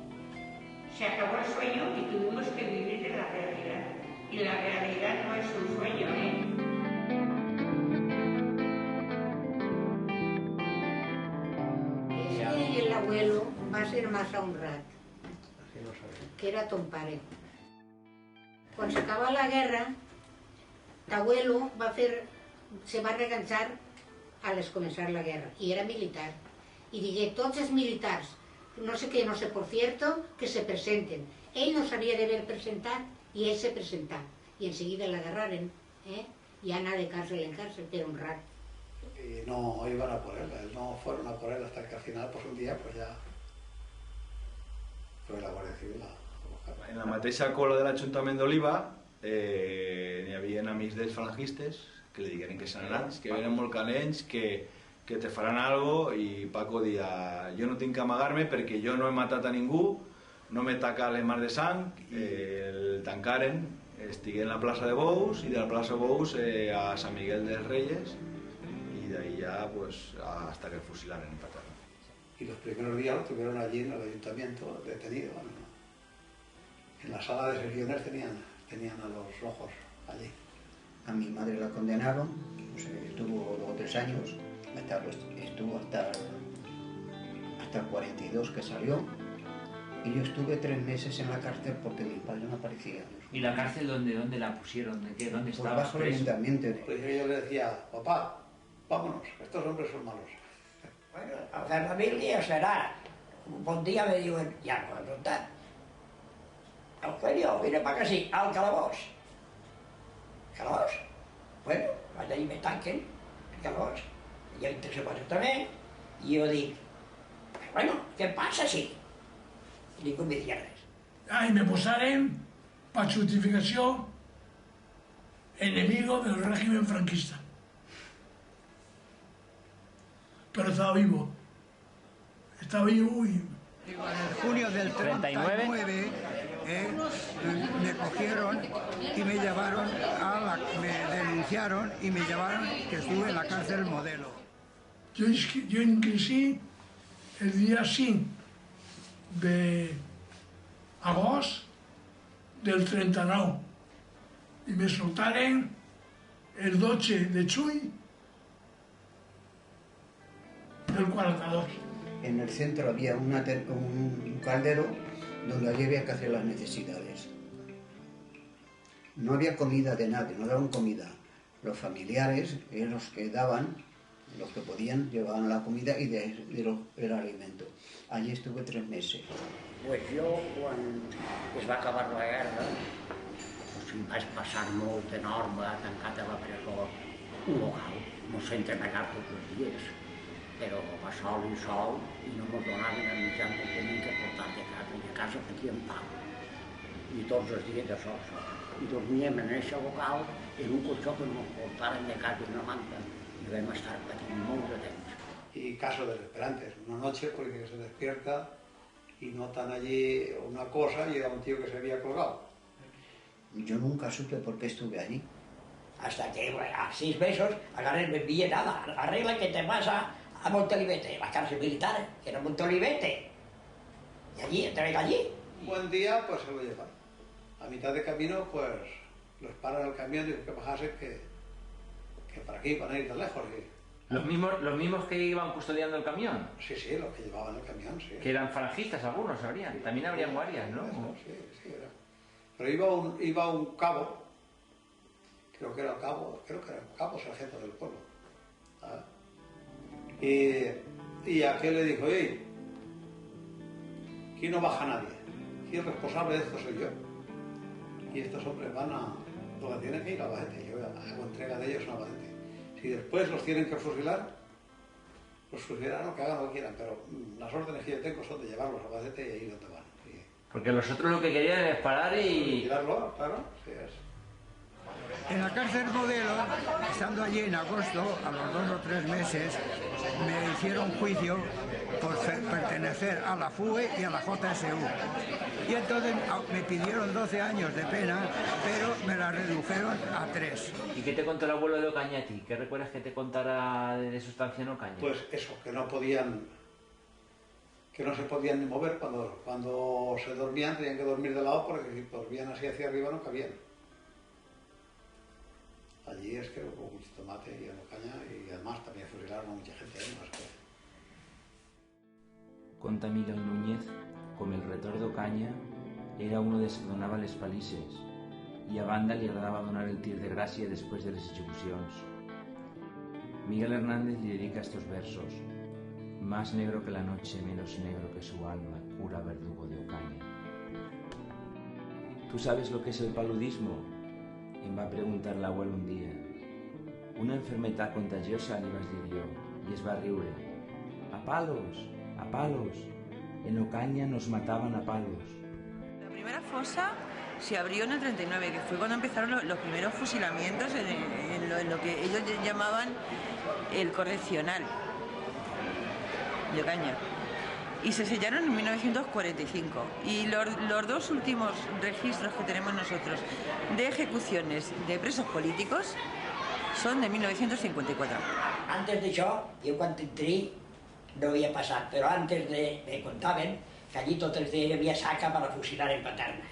Se acabó el sueño y tuvimos que vivir en la realidad. Y la realidad no es un sueño, ¿eh? Es que el abuelo va ser más honrat, que era ton pare. Quan s'acaba la guerra, l'abuelo se va reganxar a començar la guerra, i era militar. I digué, tots els militars, no sé què, no sé por cierto, que se presenten. Ell no s'havia d'haver presentat i ell se presentà. I enseguida l'agarraren, i anà de cárcel en cárcel, per honrar. Y no iban a por él, no fueron a por él hasta que al final, pues un día, pues ya fue la Guardia Civil a buscar. En la mateixa cola de l'Ajuntament d'Oliva n'hi havia amics dels falangistes que li digueren que s'anaran, que eren molt calents, que te faran algo, i Paco dia, jo no tinc que amagar-me perquè jo no he matat a ningú, no m'he tacat les mans de sang, el tancaren, estigué en la plaça de Bous i de la plaça de Bous a Sant Miguel dels Reyes y de ahí ya pues hasta que fusilaron en Paterna. Y los primeros días lo tuvieron allí en el ayuntamiento detenido. En la sala de sesiones tenían a los rojos allí. A mi madre la condenaron, estuvo 2 o 3 años, estuvo hasta el 42 que salió, y yo estuve 3 meses en la cárcel porque mi padre no aparecía. ¿Y la cárcel dónde la pusieron? ¿Dónde estaba? Por bajo el ayuntamiento. Pues yo le decía, papá, vámonos, estos hombres son malos. Bueno, hacer familia será. Un buen día me digo, ya no voy a preguntar. Eugenio, vine para acá, sí, al calabós. ¿Calabós? Bueno, allà hi me tanquen, el calabós. I jo entra a també, i jo dic, bueno, què passa si? I ningú me diria res. Ahí me posaren, para justificación, enemigo del régimen franquista. Pero estaba vivo. Estaba vivo y... En junio del 39 me cogieron y me llevaron me denunciaron y me llevaron, que estuve en la cárcel Modelo. Yo ingresé el día 5 de agosto del 39 i me soltaren el 12 de juny del 42. En el centro había un caldero donde allí había que hacer las necesidades. No había comida de nadie, no daban comida. Los familiares eran los que daban, los que podían, llevaban la comida y el alimento. Allí estuve 3 meses. Pues jo, quan es va acabar la guerra, doncs em vaig passar molt enorme, tancat a la presó, un local, mos fent treballar tots els dies, però va sol, i no mos donaven el mitjà que tenien que portar de casa, i a casa fetíem pau, i tots els dies de sol. I dormíem en aquest local, en un colxó que nos portaren de casa una manta, i vam estar patint molt de temps. Y casos desesperantes, una noche porque se despierta y notan allí una cosa y era un tío que se había colgado. Yo nunca supe por qué estuve allí. Hasta que a 6 meses agarré, me envié nada, arregla que te vas a Montolivete, la cárcel militar, que era Montolivete. Y allí, entré allí. Un buen día, pues se lo llevan. A mitad de camino, pues los paran el camión y que bajase que para aquí, para no ir tan lejos. ¿Los mismos que iban custodiando el camión? Sí, sí, los que llevaban el camión, sí. Que eran falangistas algunos, habrían. También habrían guardias, ¿no? Sí, era. Pero iba un cabo, creo que era el cabo sargento del pueblo. ¿Sabes? Y aquel le dijo, oye, aquí no baja nadie, aquí el responsable de esto soy yo. Y estos hombres van a donde tienen que ir a Albacete, yo hago entrega de ellos a Albacete. Si después los tienen que fusilar, los fusilarán, que hagan lo que quieran, pero las órdenes que yo tengo son de llevarlos a Albacete y ahí donde van. Porque los otros lo que querían es parar y... Tirarlo, claro, sí es. En la cárcel Modelo, estando allí en agosto, a los 2 o 3 meses, me hicieron juicio por pertenecer a la FUE y a la JSU. Y entonces me pidieron 12 años de pena, pero me la redujeron a 3. ¿Y qué te contó el abuelo de Ocaña a ti? ¿Qué recuerdas que te contara de su estancia en Ocaña? Pues eso, que no se podían ni mover cuando se dormían, tenían que dormir de lado porque si dormían así hacia arriba no cabían. Allí es que hubo mucho tomate y en Ocaña y además también fusilaron a mucha gente. Conta Miguel Núñez com el retor d'Ocaña era uno de que donava les palisses i a banda li agradava donar el tir de gràcia després de les execucions. Miguel Hernández li dedica estos versos: Más negro que la noche, menos negro que su alma, cura verdugo de Ocaña. ¿Tú sabes lo que es el paludismo? Em va preguntar l'abuelo un dia. Una enfermedad contagiosa, li vas dir jo, i es va riure. A palos, a palos. En Ocaña nos mataban a palos. La primera fosa se abrió en el 39, que fue cuando empezaron los primeros fusilamientos en lo que ellos llamaban el correccional de Ocaña. Y se sellaron en 1945. Y los 2 últimos registros que tenemos nosotros de ejecuciones de presos políticos son de 1954. Antes d'això, jo quan entré no havia passat, però antes me contaven que allí tots els dies hi havia saca per a fusilar en Paterna.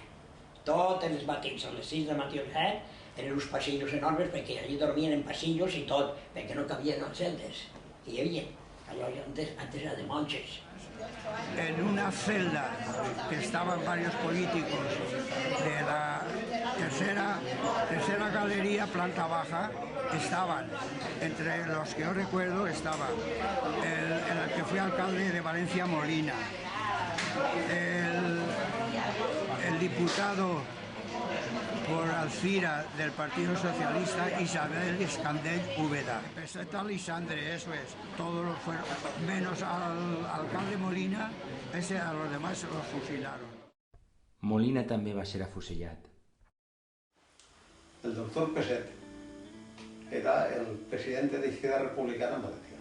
Tots els matins, a les 6 del matí o 7, eren uns passillos enormes perquè allí dormien en passillos i tot, perquè no cabien els celdes que hi havia. Allò antes era de monges. En una celda que estaban varios políticos de la tercera galería, planta baja, estaban, entre los que yo recuerdo, estaba el que fue alcalde de Valencia, Molina, el diputado por Alcira del Partido Socialista, Isabel Escandell Úbeda. Peseta Lisandre, eso es. Todos los fueron, menos al alcalde Molina, a los demás los fusilaron. Molina també va ser afusellat. El doctor Peset era el presidente de Izquierda Republicana en Valencia.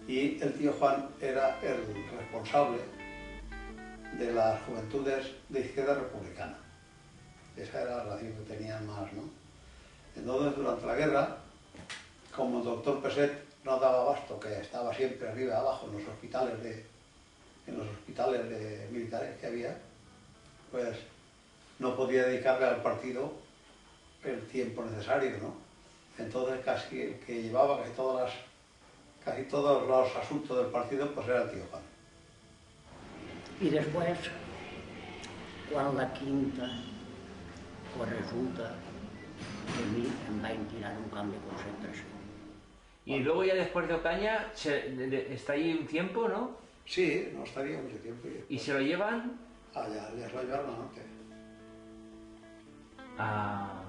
Y el tío Juan era el responsable de las juventudes de Izquierda Republicana. Esa era la relación que tenían más, ¿no? Entonces, durante la guerra, como el doctor Peset no daba abasto, que estaba siempre arriba y abajo en los hospitales de militares que había, pues no podía dedicarle al partido el tiempo necesario, ¿no? Entonces casi el que llevaba casi todos los asuntos del partido pues era el tío Juan. I després, quan la quinta, pues resulta que a mi em van tirar un camp de concentració. Y luego ya después de Ocaña, está ahí un tiempo, ¿no? Sí, no estaría mucho tiempo. ¿Y se lo llevan? Ah, ya se lo llevaron a norte. A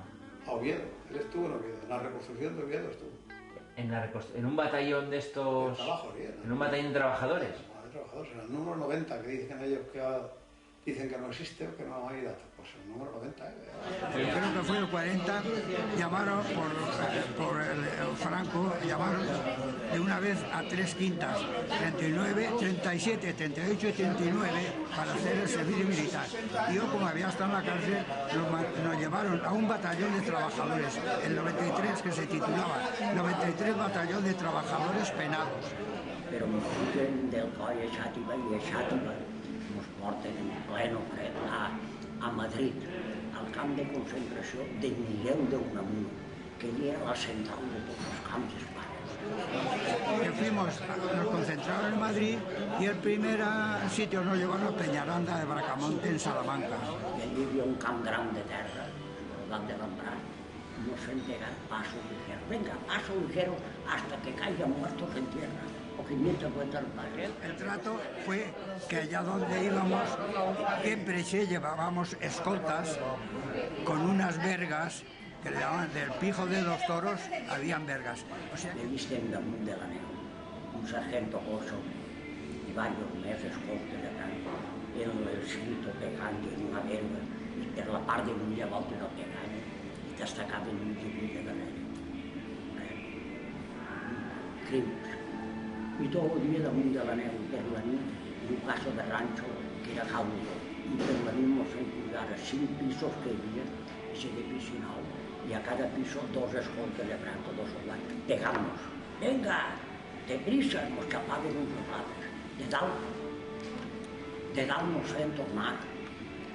Oviedo. Él estuvo en Oviedo. En la reconstrucción de Oviedo estuvo. En un batallón de estos... De trabajo, sí, en un batallón de trabajadores. De trabajadores. En el número 90, que dicen ellos dicen que no existe o que no hay datos. Pues el número 90. Creo que fue el 40, llamaron por el Franco, llamaron de una vez a 3 quintas, 39, 37, 38 y 39, para hacer el servicio militar. Y yo, como había estado en la cárcel, nos llevaron a un batallón de trabajadores, el 93, que se titulaba 93 Batallón de Trabajadores Penados. Però ens pugen del coll a Xàtiva i a Xàtiva ens porten en pleno fred a Madrid, al camp de concentració de Miguel de Unamuno, que era la central de tots els camps d'Espanya. Que fuimos, nos concentraron en Madrid y el primer sitio nos llevaron a Peñaranda de Bracamonte, en Salamanca. I allí hi havia un camp gran de terra, el camp de l'Embrat. Nos entregan paso ligero. Venga, paso ligero hasta que caigan muertos en tierra. El trato fue que allá donde íbamos, siempre llevábamos escoltas con unas vergas que le llamaban del pijo de los toros, habían vergas. O sea, he vist en damunt de la neu un sargento Oso y varios més escoltes de gran, el cinto pegant en una verga i per la part de l'ull a volta no pegant i destacaven un llibre de la neu. Crims. I tot el dia damunt de la neu, per la nit, un caso de ranxo que era Jauló. I per la nit mos fem pujar a 5 pisos que hi havia, ese de pis i nou, i a cada piso 2 escoltes de Franco, 2 soldats, pegant-nos. Venga, deprisa, nos xapaven uns nosaltres. De dalt nos feien tornar,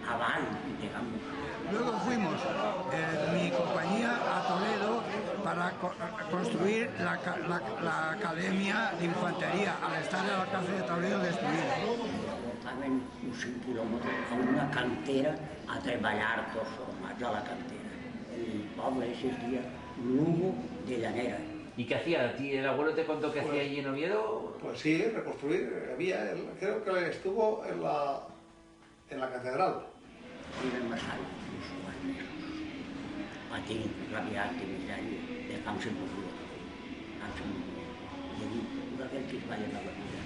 avall i pegant-nos. Luego fuimos, mi compañía, a Toledo para construir la Academia de Infantería, al estar en la cárcel de Toledo destruida. Portaven uns 5 quilòmetres a una cantera a treballar tots formats a la cantera. El poble ese día Lugo de Llanera. ¿Y qué hacía? ¿El abuelo te contó qué hacía allí en Oviedo? Pues sí, reconstruir. Creo que estuvo en la catedral. Viven més alt, uns quants mesos, patint, rabiat i misèria, de camps en moció. I allí, una vegada que es va llevar la vida.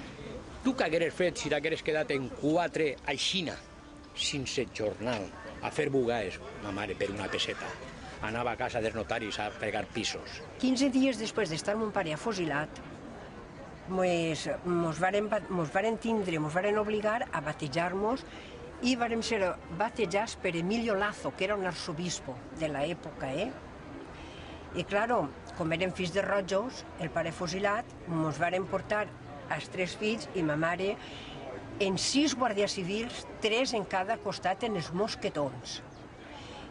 Tu què hagueres fet si t'hagueres quedat en 4 a Xina, sense jornal, a fer bugades, ma mare, per una peseta? Anava a casa dels notaris a pegar pisos. 15 dies després d'estar mon pare afusilat, mos varen obligar a batejar-nos i vàrem ser batejats per Emilio Lazo, que era un arzobispo de l'època, I, claro, com érem fills de rojos, el pare fusilat, ens varen portar els 3 fills i ma mare en 6 guàrdies civils, 3 en cada costat en els mosquetons.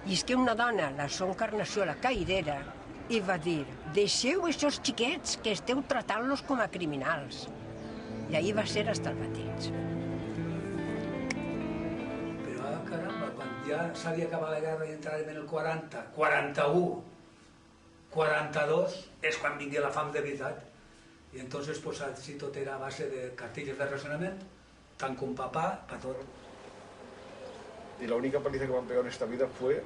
I és que una dona, la Son Encarnació, la cairera, i va dir: deixeu aquests xiquets que esteu tratant-los com a criminals. I ahir va ser hasta el bateig. Caramba, quan ja s'havia acabat la guerra i entràrem en el 40, 41, 42, és quan vingué la fam de veritat. I entonces, pues, así tot era a base de cartillas de racionament, tant com papá, para todo. Y la única paliza que me han pegado en esta vida fue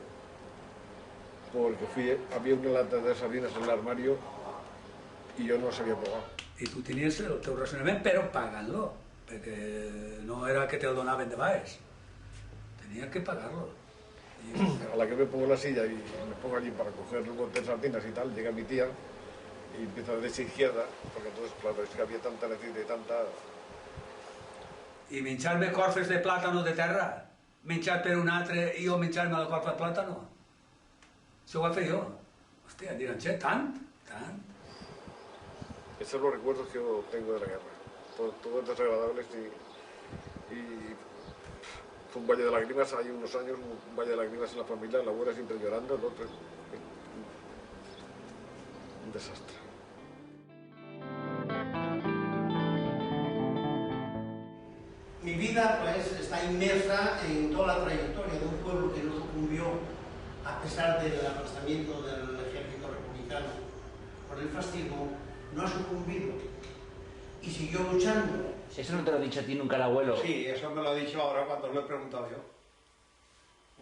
porque había una lata de sardinas en el armario y yo no las había probado. I tu tenies el teu racionament, però pagant-lo, perquè no era que te lo donaven de baix. Tenía que pagarlo. A la que me pongo en la silla y me pongo allí para coger un bote de sardinas y tal, llega mi tía y empieza de esa izquierda, porque entonces, claro, es que había tanta necesidad y tanta... I menjar-me corfes de plàtano de terra, menjar per un altre i jo menjar-me la corfa de plàtano. Això ho va fer jo. Hòstia, diran, tant. Esos son los recuerdos que yo tengo de la guerra. Todos desagradables y fue un valle de lágrimas, hay unos años, un valle de lágrimas en la familia, la abuela siempre llorando, el otro... desastre. Mi vida pues está inmersa en toda la trayectoria de un pueblo que no sucumbió a pesar del aplastamiento del ejército republicano por el fascismo, no ha sucumbido y siguió luchando. ¿Eso no te lo ha dicho a ti nunca el abuelo? Sí, eso me lo ha dicho ahora cuando lo he preguntado yo.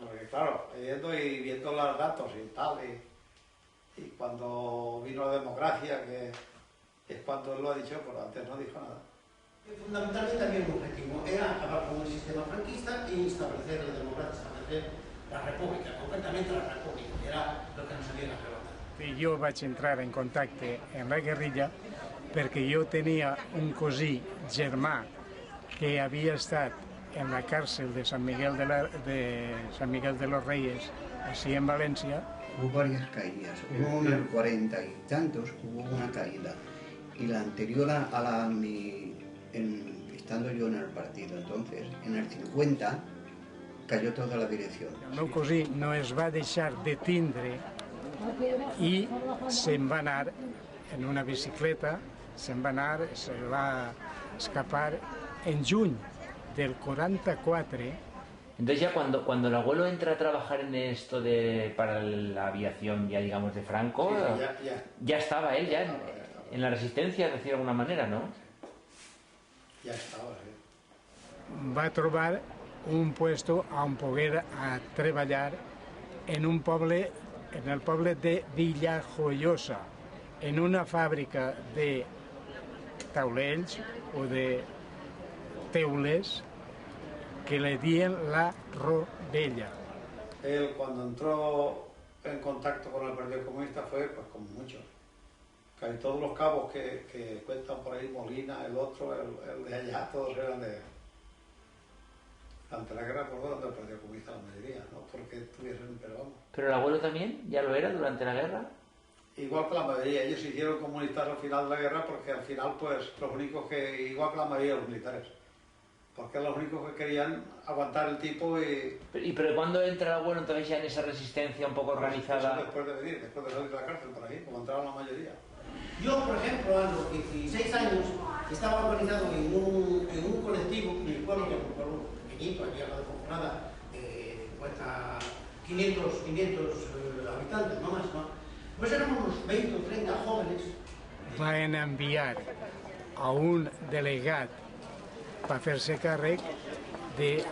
Porque claro, yendo y viendo los datos y tal, y cuando vino la democracia, que es cuando él lo ha dicho, pero antes no dijo nada. Fundamentalmente había un objetivo, era acabar con el sistema franquista e establecer la democracia, establecer la república, concretamente la república, que era lo que nos havia la pelota. Jo vaig entrar en contacte amb la guerrilla perquè jo tenia un cosí germà que havia estat en la cárcel de San Miguel de los Reyes, así en Valencia. Hubo varias caídas. Hubo en el 40 y tantos, hubo una caída. Y la anterior a la estando yo en el partido, entonces, en el 50 cayó toda la dirección. El meu cosí no es va deixar de tindre i se'n va anar en una bicicleta, se va escapar en juny del 44. Entonces ya cuando el abuelo entra a trabajar en esto para la aviación, ya digamos, de Franco, sí, ya estaba él ya en la resistencia, de decir de alguna manera, ¿no? Ja estava, sí. Va trobar un puesto on poguera a treballar en un poble, en el poble de Villajoyosa, en una fàbrica de taulells o de teules que le dien la Rodella. Él cuando entró en contacto con el Partido Comunista fue pues como muchos. Casi todos los cabos que cuentan por ahí, Molina, el otro, el de allá, todos eran de... Ante la guerra por donde el Partido Comunista la mayoría, no porque tuviesen, pero vamos. ¿Pero el abuelo también ya lo era durante la guerra? Igual que la mayoría, ellos se hicieron comunistas al final de la guerra porque al final pues los únicos que, igual que la mayoría de los militares, porque eran los únicos que querían aguantar el tipo y... ¿Pero cuándo entra el abuelo entonces ya en esa resistencia un poco organizada? Eso después de venir, después de salir de la cárcel por ahí, como entraron la mayoría. Yo, por ejemplo, a los 16 años estaba organizado en un colectivo, en mi pueblo, que es un pueblo pequeñito, aquí a la de Fonfonada, cuesta 500 habitantes, no más, ¿no? Pues éramos unos 20 o 30 jóvenes. Van enviar a un delegat per fer-se càrrec de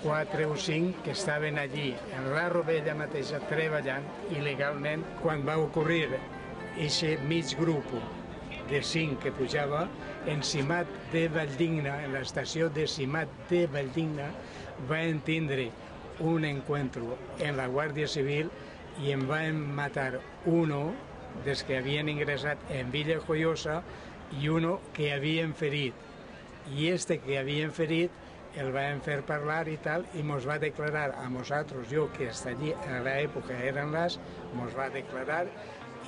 4 o 5 que estaven allí en la Rovella mateixa treballant il·legalment quan va ocórrer aquest mig grup de 5 que pujava en Simat de Valldigna, en l'estació de Simat de Valldigna, van tindre un encuentro en la Guàrdia Civil i en van matar uno dels que havien ingressat en Villajoyosa i uno que havien ferit. I este que havien ferit el van fer parlar i tal, i mos va declarar a nosaltres, jo que hasta allí a l'època eren las, mos va declarar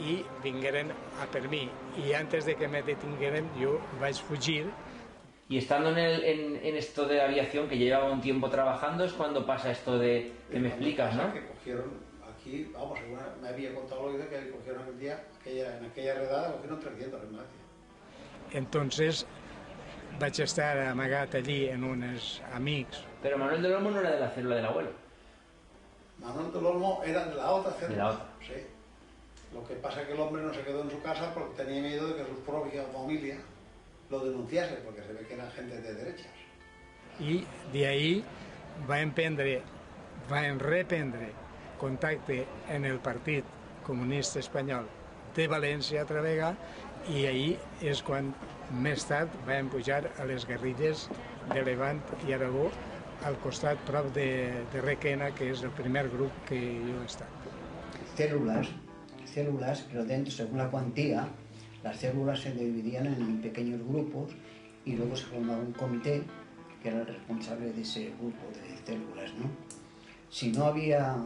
i vingueren a per mi. I antes de que me detingueren yo vaig fugir. Y estando en esto de aviación, que llevaba un tiempo trabajando, es cuando pasa esto de que me explicas, ¿no? Que cogieron aquí, vamos, me había contado lo que cogieron aquel día, en aquella redada cogieron 300 en Malasia. Entonces vaig estar amagat allí en unos amics. Pero Manuel del Olmo no era de la célula del abuelo. Manuel del Olmo era de la otra célula. De la otra. Sí. Lo que pasa es que el hombre no se quedó en su casa porque tenía miedo de que su propia familia lo denunciase, porque se ve que eran gente de derechas. I d'ahí van reprendre contacte en el Partit Comunista Espanyol de València altra vegada, i ahir és quan més tard van pujar a les guerrilles de Levant i Aragó al costat prop de Requena, que és el primer grup que jo he estat. Células, pero dentro, según la cuantía, las células se dividían en pequeños grupos y luego se formaba un comité que era el responsable de ese grupo de células, ¿no? Si no había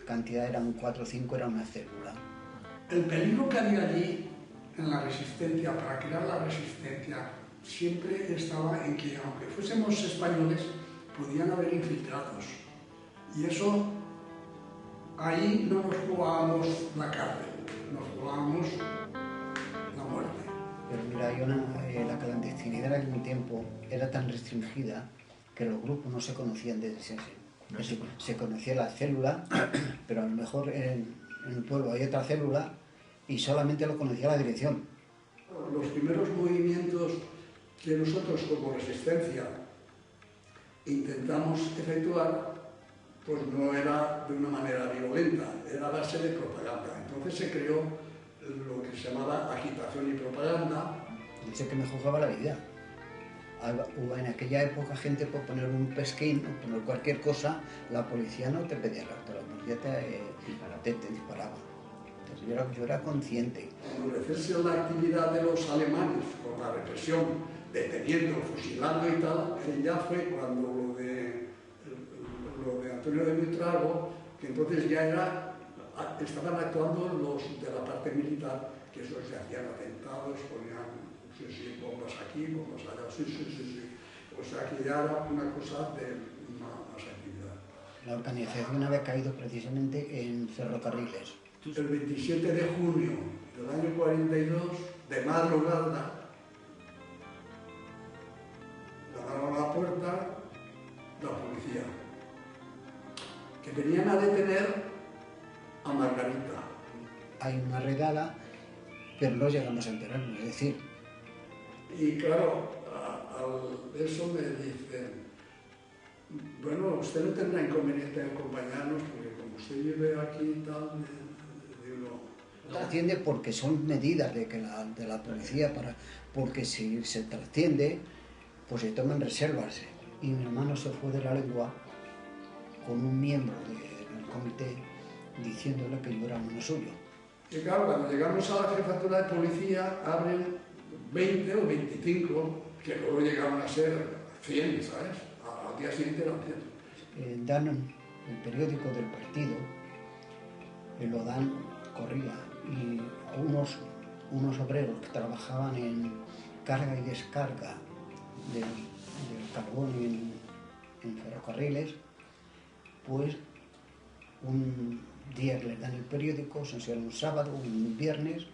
cantidad, eran 4 o 5, era una célula. El peligro que había allí en la resistencia, para crear la resistencia, siempre estaba en que, aunque fuésemos españoles, podían haber infiltrados. Y eso, ahí no nos jugábamos la cárcel, nos jugábamos Pero mira, la clandestinidad en aquel tiempo era tan restringida que los grupos no se conocían desde siempre. Se conocía la célula, pero a lo mejor en el pueblo hay otra célula y solamente lo conocía la dirección. Los primeros movimientos que nosotros como resistencia intentamos efectuar, pues no era de una manera violenta, era a base de propaganda. Entonces se creó lo que se llamaba agitación y propaganda. Dice que me jugaba la vida. En aquella época gente por poner un pesquín o poner cualquier cosa, la policía no te pedía la policía te disparaba. Entonces yo era consciente. Endurecerse la actividad de los alemanes con la represión, deteniendo, fusilando y tal, ya fue cuando lo de Antonio de Buitrago, que entonces ya estaban actuando los de la parte militar, que eso se hacían atentados, ponían bombas aquí, bombas allá, sí. O sea que ya era una cosa de más actividad. La organización había caído precisamente en ferrocarriles. El 27 de junio del año 42, de madrugada, llamaron a la puerta la policía, que venían a detener a Margarita. Hay una redada, pero no llegamos a enterarnos, es decir. Y claro, eso me dicen, bueno, usted no tendrá inconveniente en acompañarnos, porque como usted vive aquí y tal, digo... Trasciende porque son medidas de la policía, porque si se trasciende, pues se toman reservas. Y mi hermano se fue de la lengua con un miembro del comité diciéndole que yo era uno suyo. Y claro, cuando llegamos a la jefatura de policía, abren 20 o 25, que luego llegaron a ser 100, ¿sabes? Al día siguiente eran 100. Dan el periódico del partido, lo dan corría, y unos obreros que trabajaban en carga y descarga del carbón en ferrocarriles, pues un día que les dan el periódico, se sea un sábado, un viernes,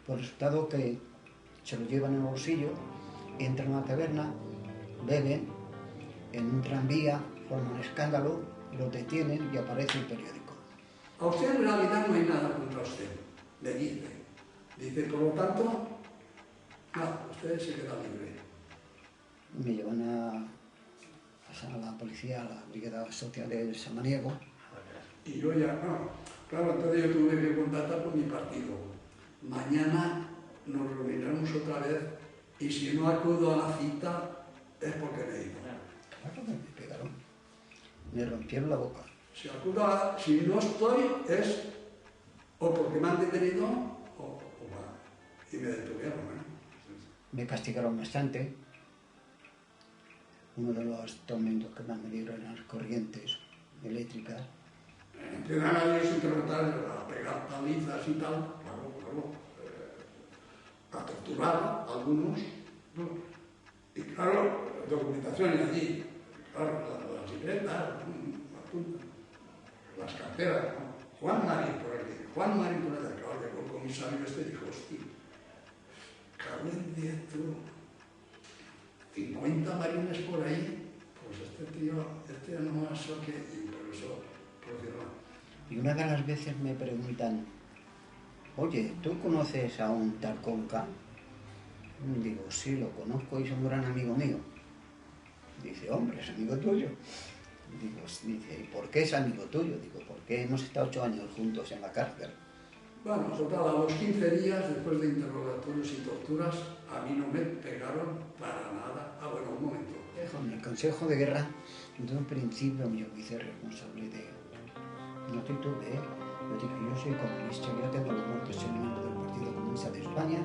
por el resultado que se lo llevan en el bolsillo, entran a una taberna, beben, en un tranvía, forman escándalo, lo detienen y aparece el periódico. A usted en realidad no hay nada contra usted, le dice. Dice, por lo tanto, no, usted se queda libre. Me llevan a la policía, a la Brigada Social de Samaniego. Y yo ya, no, claro, entonces yo tuve que contactar con mi partido. Mañana nos reuniremos otra vez y si no acudo a la cita es porque me digo. Claro, me pegaron. Me rompieron la boca. Si no estoy es o porque me han detenido o y me detuvieron. Me castigaron bastante. Uno de los tormentos que más me dieron eran las corrientes eléctricas. Empiezan a ellos a pegar palizas y tal, a torturar a algunos, ¿no? Y claro, documentación allí, claro, las libretas, las carteras, ¿no? Juan Marín por aquí, Juan Marín por allá, claro, llegó el comisario este y dijo, hostia, cabrón de tú, 50 marines por ahí, pues este tío no es eso que, y por eso procedió. Y una de las veces me preguntan, oye, ¿tú conoces a un tal Conca? Digo, sí, lo conozco y es un gran amigo mío. Dice, hombre, es amigo tuyo. Digo, dice, ¿y por qué es amigo tuyo? Digo, porque hemos estado 8 años juntos en la cárcel. Bueno, total, a los 15 días, después de interrogatorios y torturas, a mí no me pegaron para nada. Ah, bueno, un momento. En el Consejo de Guerra, desde un principio yo me hice responsable de... No te tuve, ¿eh? Yo dije, yo soy comunista, yo tengo los muertos, soy miembro del Partido Comunista de España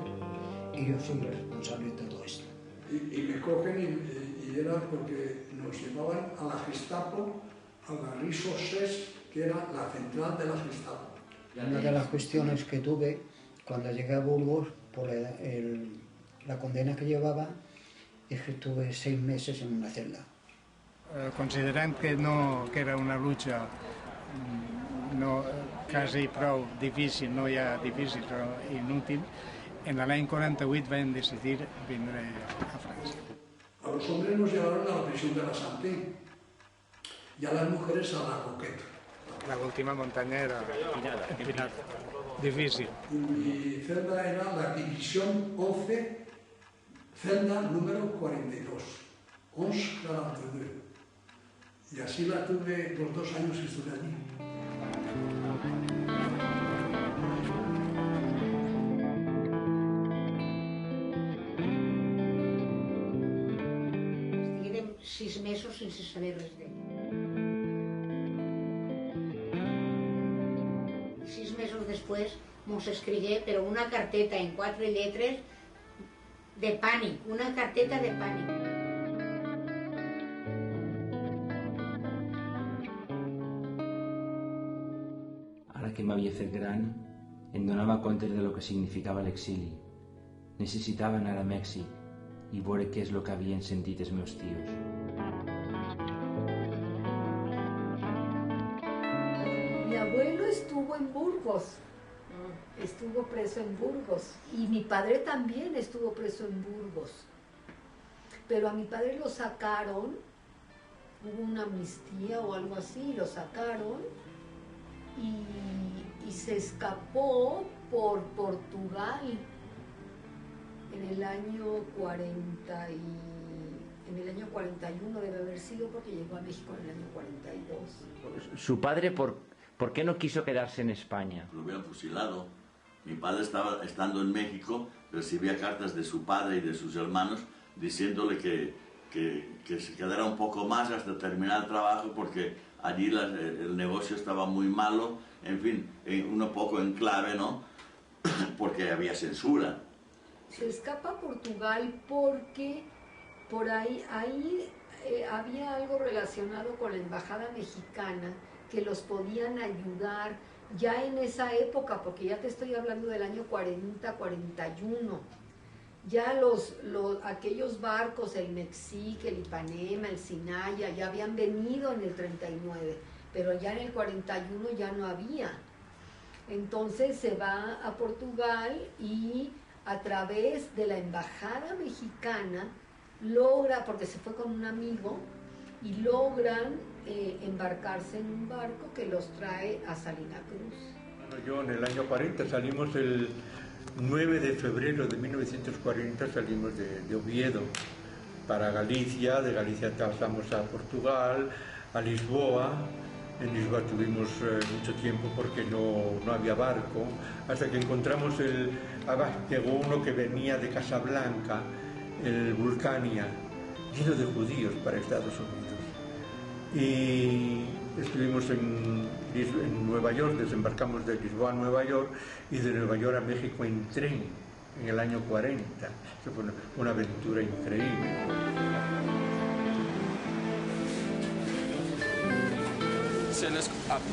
y yo soy el responsable de todo esto. Y me cogen y era porque nos llevaban a la Gestapo, a la Riso SES, que era la central de la Gestapo. Una de las cuestiones que tuve cuando llegué a Burgos, por la condena que llevaba, es que estuve 6 meses en una celda. Considerant que era una lucha quasi prou difícil, no ja difícil, però inútil, en l'any 48 vam decidir vindre a França. A los hombres nos llevaron a la prisión de la Santé y a las mujeres a la Roqueta. La última montaña era empinada, difícil. Mi celda era la división 11, celda número 42, 1142. Y así la tuve los 2 años que estuve allí. Estiguérem 6 mesos sense saber res d'ell. 6 mesos després mos escrigué, però una carteta en 4 lletres de pànic, una carteta de pànic. Ara que m'havia fet gran, em donava compte de lo que significava l'exili. Necessitava anar a Mèxic i veure què és el que havien sentit els meus tios. Mi abuelo estuvo en Burgos, estuvo preso en Burgos, y mi padre también estuvo preso en Burgos. Pero a mi padre lo sacaron, hubo una amnistía o algo así, lo sacaron y se escapó por Portugal en el año 40 en el año 41 debe haber sido, porque llegó a México en el año 42. Su padre, ¿por qué no quiso quedarse en España? Lo hubieran fusilado. Mi padre estando en México, recibía cartas de su padre y de sus hermanos diciéndole que se quedara un poco más hasta terminar el trabajo porque allí el negocio estaba muy malo, en fin, un poco en clave, ¿no? Porque había censura. Se escapa a Portugal porque por ahí había algo relacionado con la embajada mexicana que los podían ayudar ya en esa época, porque ya te estoy hablando del año 40-41. Ya aquellos barcos, el Mexic, el Ipanema, el Sinaya, ya habían venido en el 39, pero ya en el 41 ya no había. Entonces se va a Portugal y a través de la embajada mexicana logra, porque se fue con un amigo, y logran embarcarse en un barco que los trae a Salina Cruz. Bueno, yo en el año 40 salimos el 9 de febrero de 1940, salimos de Oviedo para Galicia, de Galicia pasamos a Portugal, a Lisboa. En Lisboa tuvimos mucho tiempo porque no había barco, hasta que encontramos llegó uno que venía de Casablanca, el Vulcania, lleno de judíos para Estados Unidos. Y estuvimos en Nueva York, desembarcamos de Lisboa a Nueva York y de Nueva York a México en tren en el año 40. Eso fue una aventura increíble.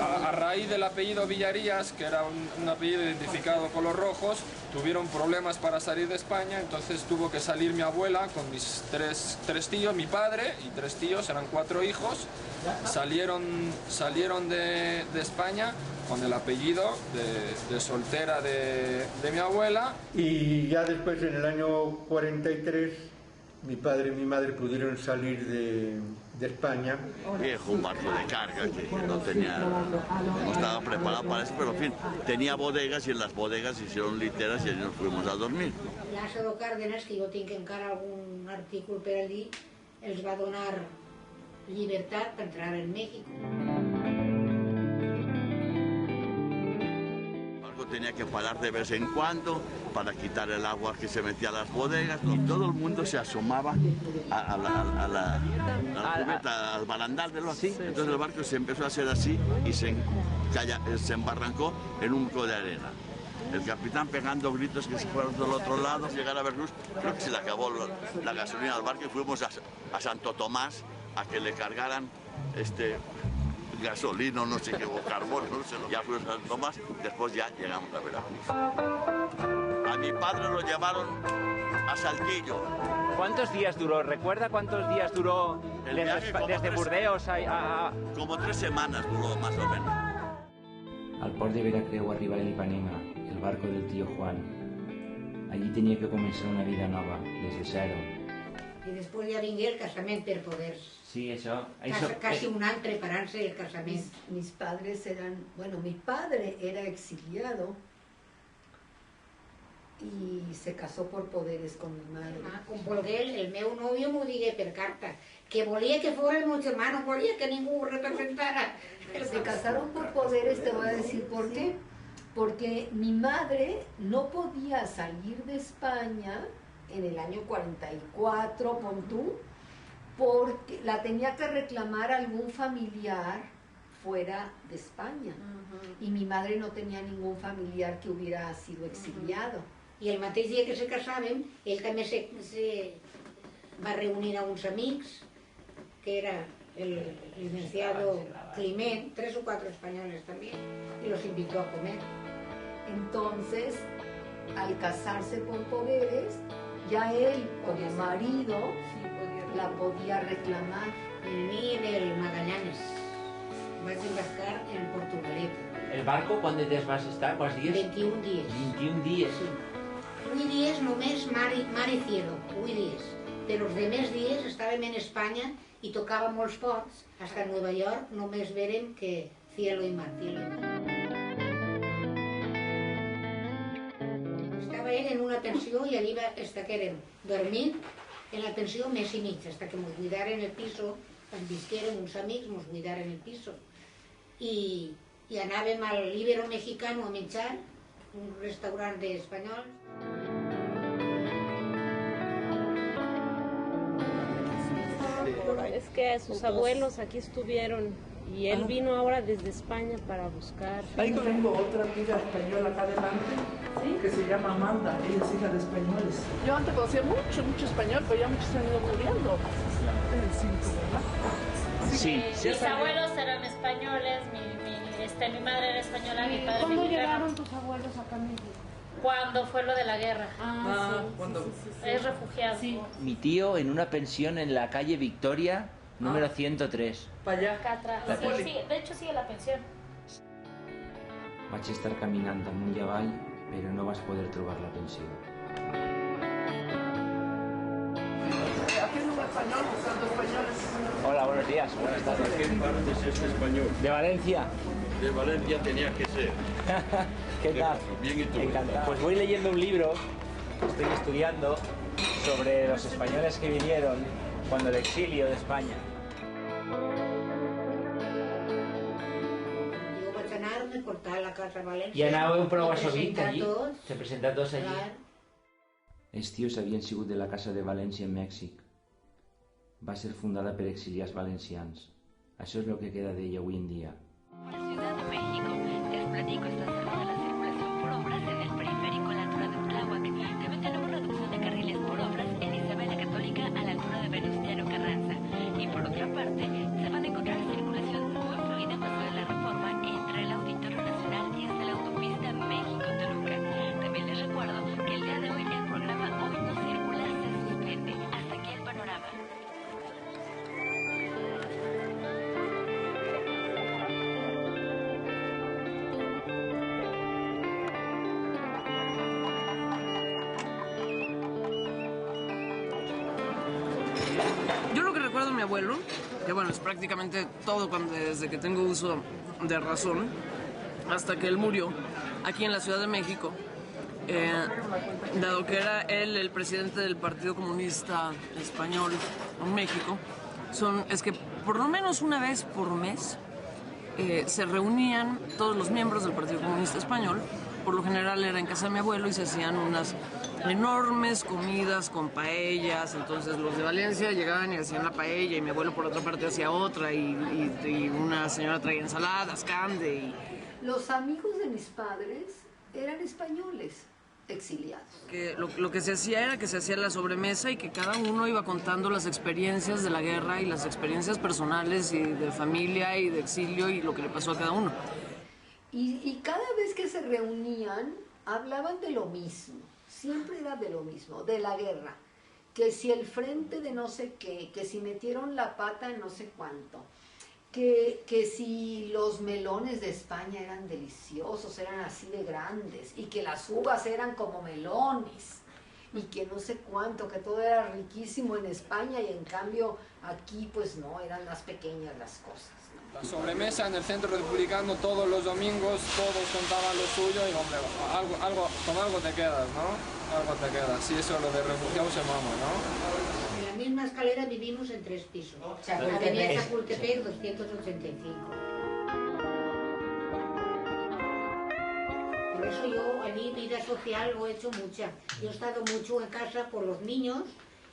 A raíz del apellido Villarías, que era un apellido identificado con los rojos, tuvieron problemas para salir de España, entonces tuvo que salir mi abuela con mis tres tíos, mi padre y 3 tíos, eran 4 hijos, salieron de España con el apellido de soltera de mi abuela. Y ya después, en el año 43, mi padre y mi madre pudieron salir de España. Viejo, un barco de carga que no estaba preparado para eso, pero en fin, tenía bodegas y en las bodegas hicieron literas y allí nos fuimos a dormir. Lázaro Cárdenas, que jo tinc encara algun artícul per allí, els va donar llibertat per entrar en México. Tenía que parar de vez en cuando para quitar el agua que se metía a las bodegas y todo el mundo se asomaba al barandal del barco. Entonces el barco se empezó a hacer así y se embarrancó en un poco de arena. El capitán pegando gritos que se fueron del otro lado, llegar a Veracruz, creo que se le acabó la gasolina al barco y fuimos a Santo Tomás a que le cargaran gasolina, no sé qué, o carbono, no sé, ya fuimos a San Tomás, después ya llegamos a Veracruz. A mi padre lo llevaron a Saltillo. ¿Cuántos días duró? ¿Recuerda cuántos días duró desde Burdeos a...? Como 3 semanas duró, más o menos. Al port de Veracreu arriba el Ipanema, el barco del tío Juan. Allí tenia que començar una vida nova, des de zero. I després ja vingué el casament per poder. Sí, això... Casi un any preparant-se el casament. Mis padres eran... Bueno, mi padre era exiliado y se casó por poderes con mi madre. Com volgué, el meu nòvio m'ho digué per carta, que volia que fos el meu germà, no volia que ningú ho representara. Se casaron por poderes, te voy a decir por qué. Porque mi madre no podía salir de España en el año 44, pon tú, porque la tenía que reclamar algún familiar fuera de España. Y mi madre no tenía ningún familiar que hubiera sido exiliado. I el mateix dia que se casaven, ell també se va reunir a uns amics, que era el licenciado Climent, 3 o 4 españoles también, y los invitó a comer. Entonces, al casarse por poderes, ya él como marido la podía reclamar. Mi del Magallanes. Vaig embarcar en Portugalet. El barco, quan de temps vas estar? Quants dies? 21 dies. 21 dies. Sí. 8 dies només mar y cielo, 8 dies. Però els demés dies estàvem en Espanya i tocàvem molts pots. Hasta Nueva York només verem que cielo y mar, cielo y mar. Estava ell en una pensió i allí hasta que érem dormint en la pensió mes i mig, hasta que ens cuidaren el piso, ens visqueren uns amics, ens cuidaren el piso. I anàvem al Ibero Mexicano a menjar, un restaurant d'espanyols. Es que sus abuelos aquí estuvieron y él vino ahora desde España para buscar. Ahí tengo otra amiga española acá adelante, ¿sí? Que se llama Amanda, ella es hija de españoles. Yo antes conocía mucho español, pero ya muchos han ido muriendo. Sí. Mis abuelos eran españoles, mi madre era española, mi padre ¿Cómo mexicano. llegaron tus abuelos acá a México? Cuando fue lo de la guerra. ¿Cuándo? Es refugiado. Mi tío en una pensión en la calle Victoria, número 103. Para allá. Acá atrás. Sí, de hecho sigue la pensión. Vaig estar caminant amunt i avall, però no vas poder trobar la pensió. Aquí en un español, buscando españoles. Hola, buenos días. Buenas tardes. ¿De qué parte es este español? ¿De Valencia? De Valencia tenía que ser. ¿Qué tal? Bien, ¿y tú? Encantado. Pues voy leyendo un libro que estoy estudiando sobre los españoles que vinieron cuando el exilio de España. Jo vaig anar, me portar a la casa a València. I anàveu prou a sovint presentar allí? tots. Se presentat tots allí? Clar. Els tios havien sigut de la Casa de València en Mèxic. Va ser fundada per exiliats valencians. Això és el que queda d'ella avui en dia. La Ciudad de México. Les platico, está cerrada la circulación por obras en el periférico a la altura de Tláhuac. También tenemos reducción de carriles por obras en Isabel la Católica a la altura de Venustiano Carranza. Y por otra parte, se van a encontrar circulación muy fluida en Paso de la Reforma entre el Auditorio Nacional y hasta la autopista México-Toluca. También les recuerdo que el día de hoy el programa Hoy no circula se suspende. Hasta aquí el panorama. Yo lo que recuerdo de mi abuelo, que bueno, es prácticamente todo desde que tengo uso de razón, hasta que él murió, aquí en la Ciudad de México, dado que era él el presidente del Partido Comunista Español en México, es que por lo menos una vez por mes se reunían todos los miembros del Partido Comunista Español. Por lo general era en casa de mi abuelo y se hacían unas enormes comidas con paellas. Entonces los de Valencia llegaban y hacían la paella y mi abuelo por otra parte hacía otra y una señora traía ensaladas, cande. Los amigos de mis padres eran españoles exiliados. Que lo que se hacía era que se hacía la sobremesa y que cada uno iba contando las experiencias de la guerra y las experiencias personales y de familia y de exilio y lo que le pasó a cada uno. Y cada vez que se reunían, hablaban de lo mismo. Siempre era de lo mismo, de la guerra. Que si el frente de no sé qué, que si metieron la pata en no sé cuánto, que si los melones de España eran deliciosos, eran así de grandes, y que las uvas eran como melones. y que no sé cuánto, que todo era riquísimo en España y en cambio aquí pues no, eran más pequeñas las cosas. La sobremesa en el centro republicano todos los domingos, todos contaban lo suyo y hombre, con algo te quedas, ¿no? Algo te queda. Sí, eso lo de refugiados se mama, ¿no? En la misma escalera vivimos en 3 pisos. Avenida Chapultepec 285. Por eso yo, a mi vida social lo he hecho mucha. Yo he estado mucho en casa por los niños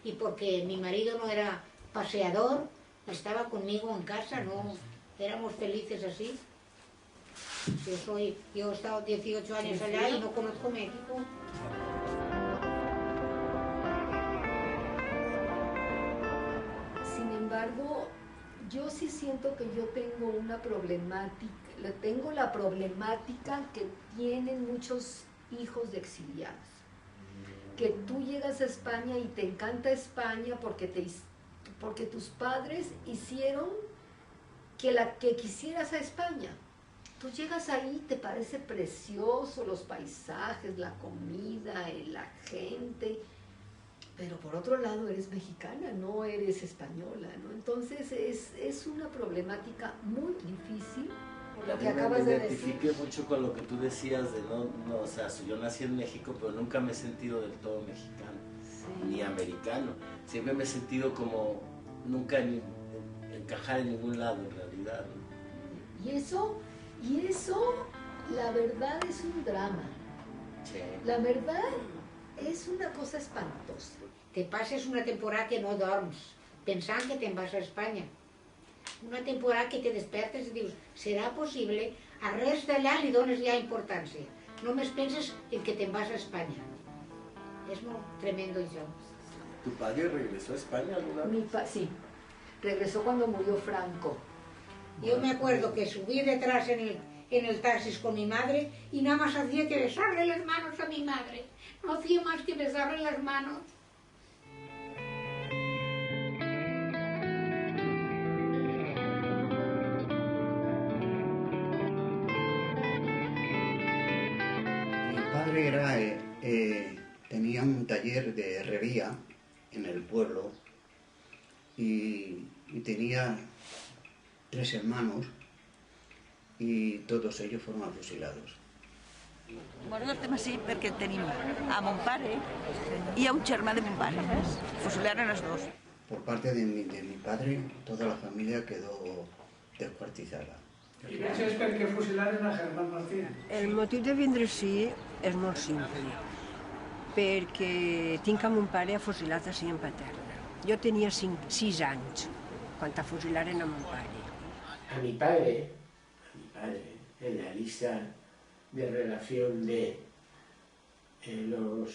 y porque mi marido no era paseador, estaba conmigo en casa, no éramos felices así. Yo he estado 18 años allá y no conozco México. Sin embargo, yo sí siento que yo tengo una problemática, tengo la problemática que tienen muchos hijos de exiliados. Que tú llegas a España y te encanta España porque tus padres hicieron que quisieras a España. Tú llegas ahí, te parece precioso los paisajes, la comida, la gente, pero por otro lado eres mexicana, no eres española, ¿no? Entonces es una problemática muy difícil. Lo que acabas de decir. Me identifiqué mucho con lo que tú decías de no, o sea, yo nací en México, pero nunca me he sentido del todo mexicano, ni americano. Siempre me he sentido como nunca encajar en ningún lado en realidad, ¿no? Y eso, la verdad es un drama. Sí. La verdad es una cosa espantosa. Te pases una temporada que no dorms, pensant que te'n vas a Espanya. Una temporada que te despertes i dius, serà possible? A res d'allà li dones ja importància. Només penses en que te'n vas a Espanya. És molt tremendo això. ¿Tu padre regresó a España alguna vez? Sí, regresó cuando murió Franco. Yo me acuerdo que subí detrás en el taxi con mi madre y nada más hacía que besarle las manos a mi madre. No hacía más que besarle las manos. Mi padre tenía un taller de herrería en el pueblo y tenía 3 hermanos y todos ellos fueron fusilados. Bueno, no estem així perquè tenim a mon pare i a un germà de mon pare. Fusilaren els dos. Por parte de mi padre, toda la familia quedó descuartizada. I això és perquè fusilaren a Germán Martín. El motiu de vindre així és molt simple, perquè tinc a mon pare fusilat així en Paterna. Jo tenia 6 anys quan fusilaren a mon pare. A mi padre, en la lista de relación de los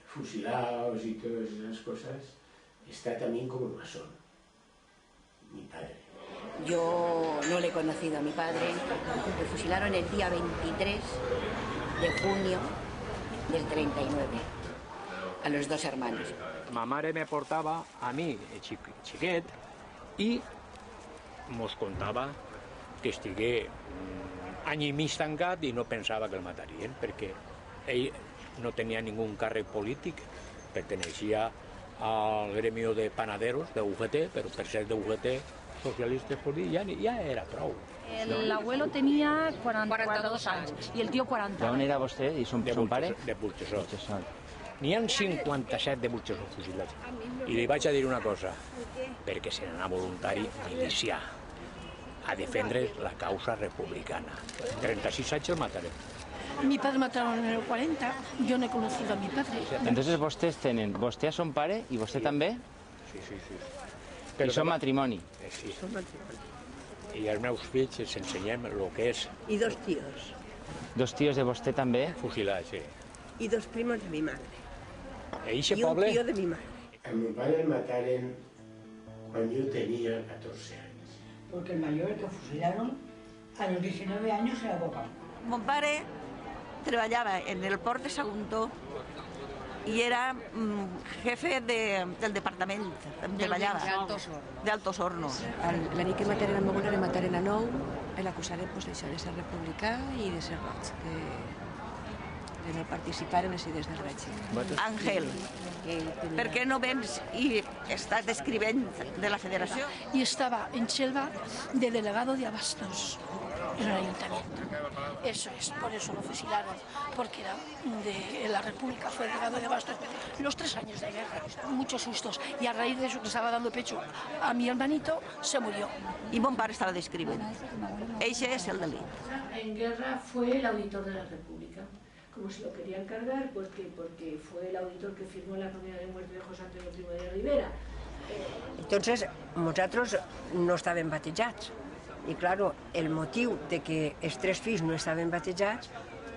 fusilados y todas esas cosas, está también como masón, mi padre. Yo no le he conocido a mi padre, me fusilaron el día 23 de junio del 39, a los 2 hermanos. Ma mare me portava a mi, xiquet, i mos contava que estigué any i mig tancat i no pensava que el matarien, perquè ell no tenia ningú càrrec polític, perteneixia al gremio de panaderos de UGT, però per ser de UGT socialistes ja era prou. El abuelo tenía 42 años y el tío 40. ¿De on era vostè i son pare? De Burxessol. N'hi ha 57 de Burxessol fusilats. I li vaig a dir una cosa, perquè se n'anà voluntari milicià a defendre la causa republicana. 36 anys el matarem. Mi padre mataron en el 40, yo no he conocido a mi padre. Entonces vostès tenen, vostè a son pare i vostè també? Sí. I són matrimoni? Sí. I els meus fills els ensenyem el que és... I 2 tíos. 2 tíos de vostè també? Fusilats, sí. Y 2 primos de mi madre. Y un tío de mi madre. A mi padre le mataron cuando yo tenía 14 años. Porque el mayor que fusilaron a los 19 años era papá. Mon pare treballava en el port de Saguntó i era jefe del departament, treballava. D'Altos Hornos. La nit que mataren el meu pare, le mataren a 9, l'acusaren pues, d'això, de ser republicà i de ser roig, de no participar en les idees del règim. Àngel, per què no vens i estàs descrivent de la federació? Y estaba en Chelva de delegado de abastos en el ayuntamiento. Eso es, por eso lo fusilaron, porque era de la República, fue delegado de abastos. Los 3 años de guerra, muchos sustos, y a raíz de eso que estaba dando pecho a mi hermanito, se murió. I mon pare estava descrivent. Eixe és el delit. En guerra fue el auditor de la República, como se lo querían cargar, porque fue el auditor que firmó la condena de muerte de José Antonio Primo de Rivera. Entonces, nosaltres no estàvem batejats. I, claro, el motiu de que els 3 fills no estaven batejats,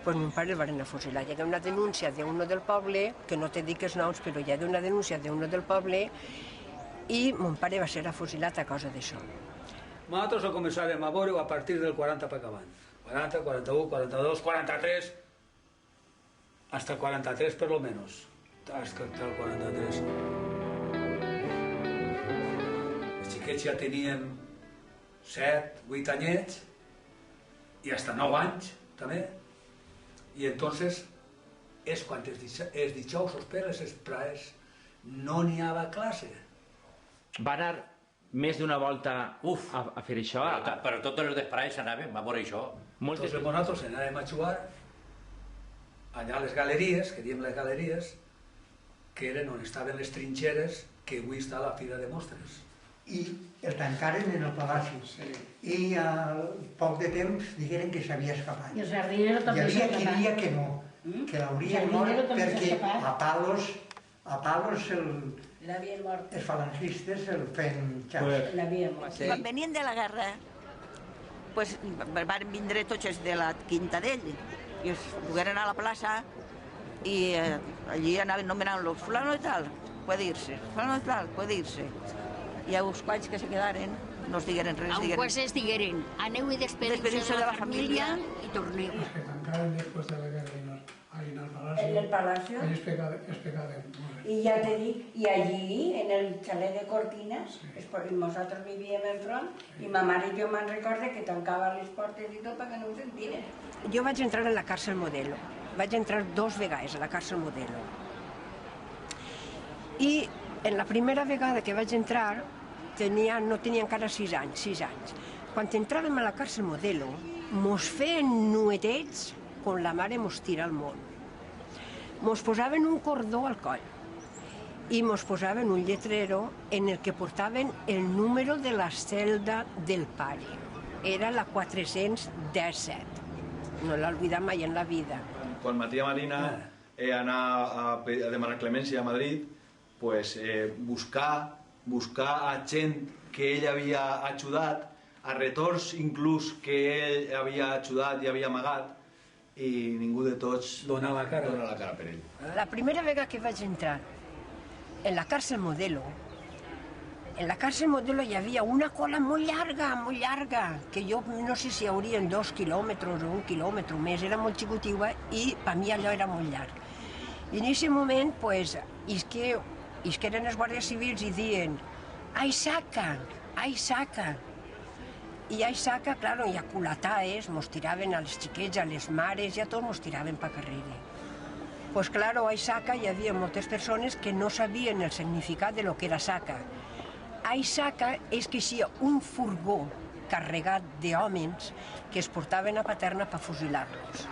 pues mon pare el van fusilar. Hi ha una denúncia d'uno del poble, que no te dic els noms, però hi ha una denúncia d'uno del poble, i mon pare va ser fusilat a causa d'això. Nosaltres ho començàvem a veure a partir del 40 per acabant. 40, 41, 42, 43, hasta el 43 per lo menos. Hasta el 43. Els xiquets ja tenien 7, 8 anyets i hasta 9 anys també, i entonces és quan els dijous o les vesprades no n'hi havia classe. Va anar més d'una volta a fer això? Però totes les vesprades anàvem a veure això. Tots nosaltres anàvem a jugar allà a les galeries, que diem les galeries, que eren on estaven les trinxeres que avui està la Fira de Mostres. I el tancaren en el palaci. I al poc de temps digueren que s'havia escapat. I el Jardinero també s'ha escapat. Hi havia qui dia que no, que l'haurien mort perquè a Palos els falangistes el feien xaps. Quan venien de la guerra, van vindre tots els de la quinta d'ell i es dugueren a la plaça i allí anaven nomenant-los fulano i tal, puede irse, fulano i tal, puede irse. Hi ha uns quants que se quedaren, no es digueren res. A un quants es digueren, aneu i despediu-se de la família i torneu. Els que tancaren després de la guerra ahí en el Palacio. En el Palacio. Ahí es pegaven. Y ya te digo, y allí, en el chalet de Cortinas, nosotros vivíem enfront, i ma mare i jo me'n recorde que tancava les portes i tot perquè no ho sentiren. Jo vaig entrar a la càrcel Modelo. Vaig entrar 2 vegades a la càrcel Modelo. I en la primera vegada que vaig entrar, no tenia encara 6 anys. Quan entràvem a la càrcel Modelo, mos feien nuetets quan la mare mos tira al món. Mos posaven un cordó al coll i mos posaven un lletrero en el que portaven el número de la celda del pare. Era la 417. No l'he oblidat mai en la vida. Quan ma tia Marina anà a demanar clemència a Madrid, pues buscar a gent que ell havia ajudat, a retorns inclús que ell havia ajudat i havia amagat, i ningú de tots dona la cara per ell. La primera vegada que vaig entrar en la càrcel Modelo, hi havia una cola molt llarga, que jo no sé si haurien 2 quilòmetres o 1 quilòmetre més, era molt xicotiva i per mi allò era molt llarg. I en aquest moment, isqueren els guàrdies civils i diuen «Ai, saca! Ai, saca!» I ai, saca, claro, i a culataes, mos tiraven als xiquets, a les mares, i a tots mos tiraven per carrere. Pues claro, ai, saca, hi havia moltes persones que no sabien el significat de lo que era saca. Ai, saca és que hi ha un furgó carregat d'homes que es portaven a Paterna per fusilar-los.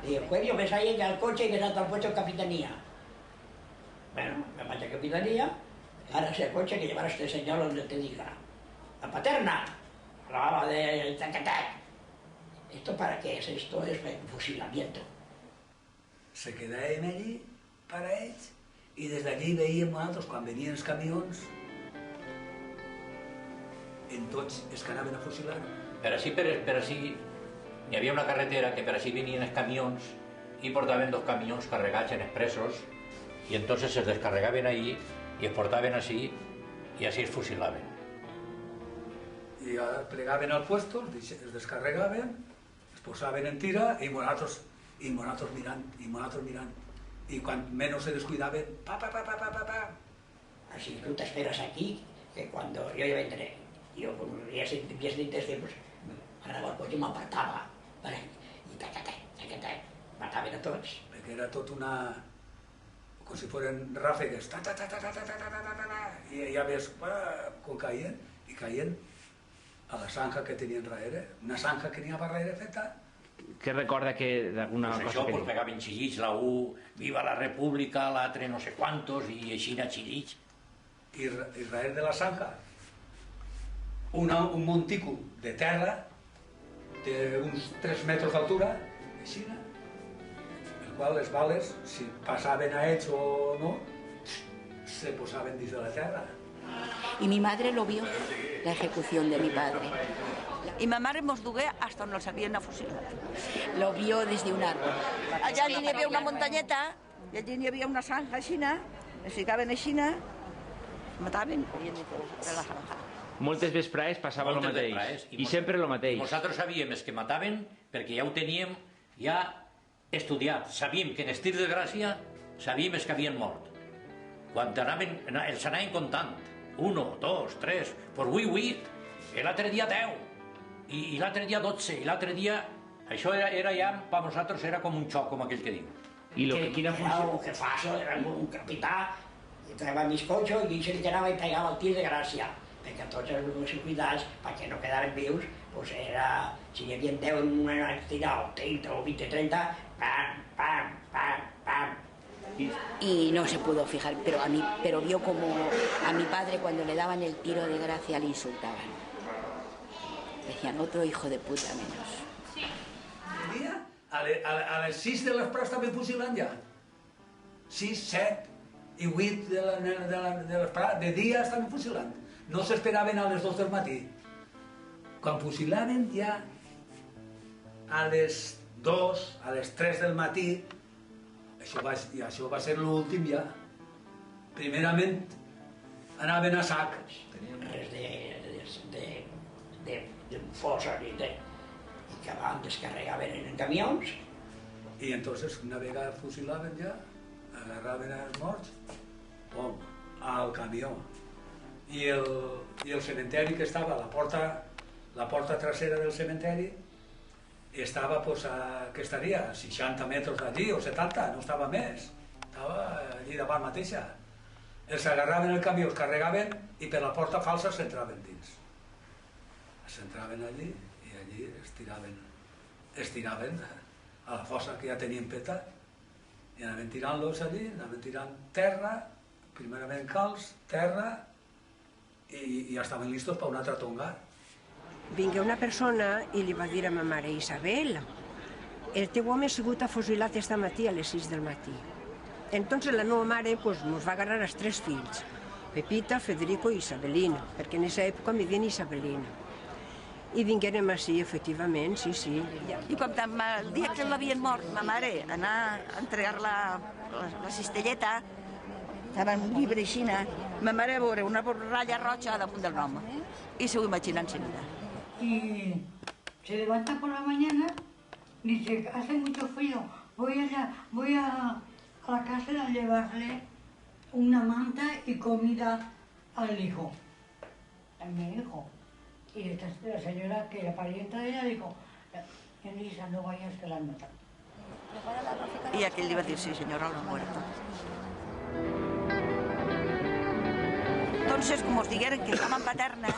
Y después yo me salí al coche y me salto al puesto de capitanía. Bueno, me mandé a capitanía, ahora ese coche que llevar a este señor donde te diga. A Paterna, la de Zacatec. ¿Esto para qué es? Esto es fusilamiento. Se quedàvem allí per a ells i des d'allí veiem nosaltres quan venien els camions en tots els que anaven a fusilar. Per així hi havia una carretera que per així venien els camions i portaven 2 camions carregats en expressos i entonces es descarregaven ahí i es portaven així i així es fusilaven. I plegaven al puesto, es descarregaven, es posaven en tira i nosaltres mirant. I quan menys se descuidaven, pa. Así tú te esperas aquí, que cuando yo ya vendré, yo con unos días intestinales, pues, ahora pues yo me apartaba, ¿vale? Y mataven a tots. perquè era tot una... com si foren ràfegues, i ja ves com caien, i caien a la zanja que tenien darrere, una zanja que n'hi ha darrere feta. Què recorda que d'alguna Pues cosa això, que pues pegaven xillits, la U, viva la república, l'altre no sé quantos, i així na xillits. I darrere de la zanja, un montícul de terra, d'uns 3 metres d'altura, així, el qual les bales, si passaven a ells o no, se posaven dins de la terra. Y mi madre lo vio, la ejecución de mi padre. I ma mare mos dugué hasta on els havien afusilat. Lo vio desde un árbol. Allà hi havia una muntanyeta, i allà hi havia una zanja aixina, es ficaven aixina, mataven de la zanja. moltes vesprades passava el mateix, i sempre el mateix. Nosaltres sabíem que mataven perquè ja ho teníem ja estudiat. Sabíem que en estil de gràcia sabíem que havien mort. Quan els anaven comptant, 1, 2, 3, pues 8, l'altre dia 10, i l'altre dia 12, i l'altre dia... Això era ja, per nosaltres, era com un xoc, com aquell que diu. Era un jefazo, era un capità, y traía mis cochos y se llenaba y pegaba el tir de gracia. Perquè tots els circuitats, perquè no quedaven vius, pues era, si hi havia 10 en una tirada, o 30 o 20, 30, pam, pam, pam, pam. Y no se pudo fijar, pero vio como a mi padre cuando le daban el tiro de gracia le insultaban. Decían, otro hijo de puta menos. A les 6 de les estaven fusilant ja. 6, 7 i 8 de les de dia estaven fusilant. No s'esperaven a les 2 del matí. Quan fusilaven ja a les 2, a les 3 del matí, això va ser l'últim ja. Primerament anaven a sac. Res de fosa ni de... i que van descarregaven en camions. I entonces una vegada fusilaven ja, agarraven els morts, pom, al camió. I el cementeri que estava a la porta trasera del cementeri estava, pues, que estaria a 60 metres d'allí o 70, no estava més, estava allí davant mateixa. Els agarraven el camió, els carregaven i per la porta falsa s'entraven dins. S'entraven allí i allí es tiraven a la fossa que ja tenien peta i anaven tirant-los allí, anaven tirant terra, primerament calç, terra, i ja estaven listos per un altre tongar. Vingué una persona i li va dir a ma mare, Isabel, el teu home ha sigut afusilat esta matí a les 6 del matí. Entonces la meva mare pues, nos va agarrar els 3 fills, Pepita, Federico i Isabelina, perquè en aquesta època me diuen Isabelina. I vinguérem així, efectivament, sí, sí. I com el dia que l'havien mort, ma mare anar a entregar la cistelleta, estava en un llibre així, ma mare va veure una ratlla roja damunt del nom, i s'ho imagina enseguida. Y se levanta por la mañana, dice, hace mucho frío, voy a la casa a llevarle una manta y comida al hijo, a mi hijo. Y la señora, que la parienta de ella, dijo, Elisa, no vayas que la han matado. I aquell li va dir, sí senyora, l'ha muerto. Entonces, com us digueren que estàvem paterna,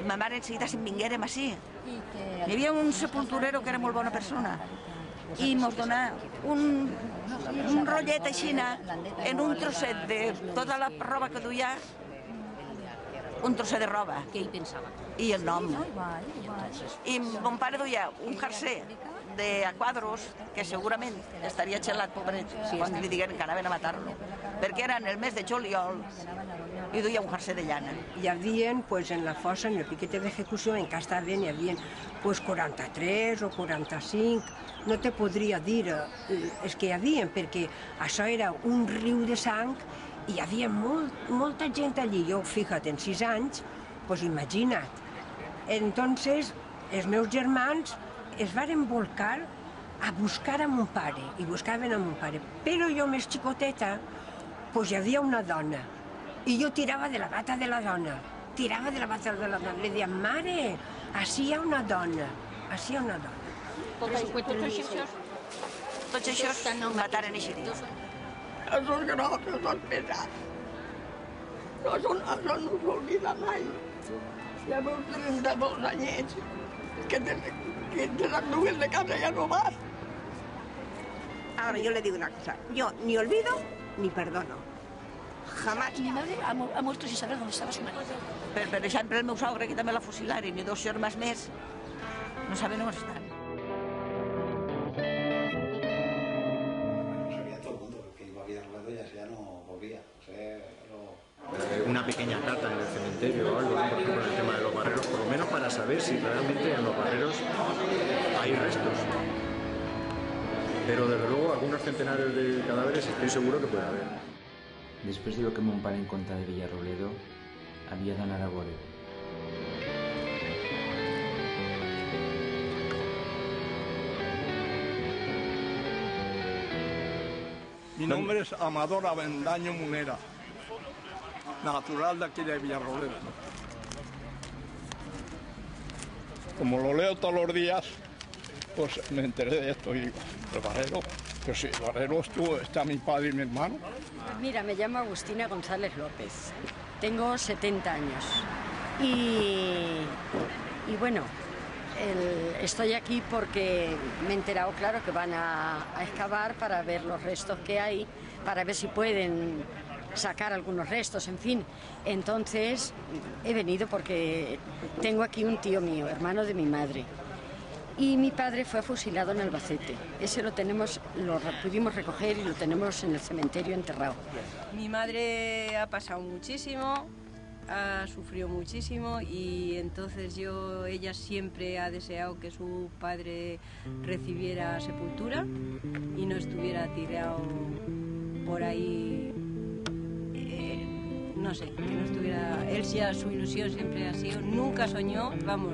ma mare enseguida se'n vinguérem així. Hi havia un sepulturero que era molt bona persona i mos donà un rotllet així, en un trosset de tota la roba que duia, un trosset de roba. Què hi pensava? I el nom. I mon pare duia un jersey de quadros que segurament estaria xelat, pobret, quan li digueren que anaven a matar-lo. Perquè era en el mes de juliol i duia un jersey de llana. Hi havia, pues, en la fossa, en el piquete d'execució, en què estaven, hi havia pues, 43 o 45, no te podria dir els que hi havia, perquè això era un riu de sang i hi havia molta gent allí. Jo, fíjate, en 6 anys, pues imagina't. Entonces, els meus germans es varen volcar a buscar a mon pare, i buscaven a mon pare. Però jo, més xicoteta, pues hi havia una dona, i jo tirava de la bata de la dona, tirava de la bata de la dona. Li deia, mare, ací hi ha una dona, ací hi ha una dona. Tot això tots això mataren eixe dia. Esos grossos són pesats. Això no s'oblida mai. Ja meus 32 anyets, que te l'enduguen de casa ja no vas. Ahora yo le digo una cosa, yo ni olvido ni perdono. Jamás. Mi madre ha muerto sin saber dónde estaba su marido. Per exemple, el meu sogre, que també la fusilaren, i 2 germans més, no saben on estan. Sabía todo el mundo que iba a Villarroledo y ya no volvía. O sea, una pequeña cata en el cementerio o algo, ¿no? Por ejemplo, en el tema de los barreros, por lo menos para saber si realmente en los barreros hay restos. Pero desde luego algunos centenares de cadáveres estoy seguro que puede haber. Després de lo que mon pare en conta de Villarrobledo, havia d'anar a veure. Mi nombre es Amador Avendaño Munera, natural de aquí de Villarrobledo. Como lo leo todos los días, pues me enteré de esto y el barrero, pues sí, el barrero está mi padre y mi hermano. Pues mira, me llamo Agustina González López, tengo 70 años y bueno, estoy aquí porque me he enterado, claro, que van a excavar para ver los restos que hay, para ver si pueden sacar algunos restos, en fin. Entonces he venido porque tengo aquí un tío mío, hermano de mi madre. Y mi padre fue fusilado en Albacete. Ese lo pudimos recoger y lo tenemos en el cementerio enterrado. Mi madre ha pasado muchísimo, ha sufrido muchísimo y entonces ella siempre ha deseado que su padre recibiera sepultura y no estuviera tirado por ahí, no sé, que no estuviera... Él ya su ilusión siempre ha sido, nunca soñó, vamos,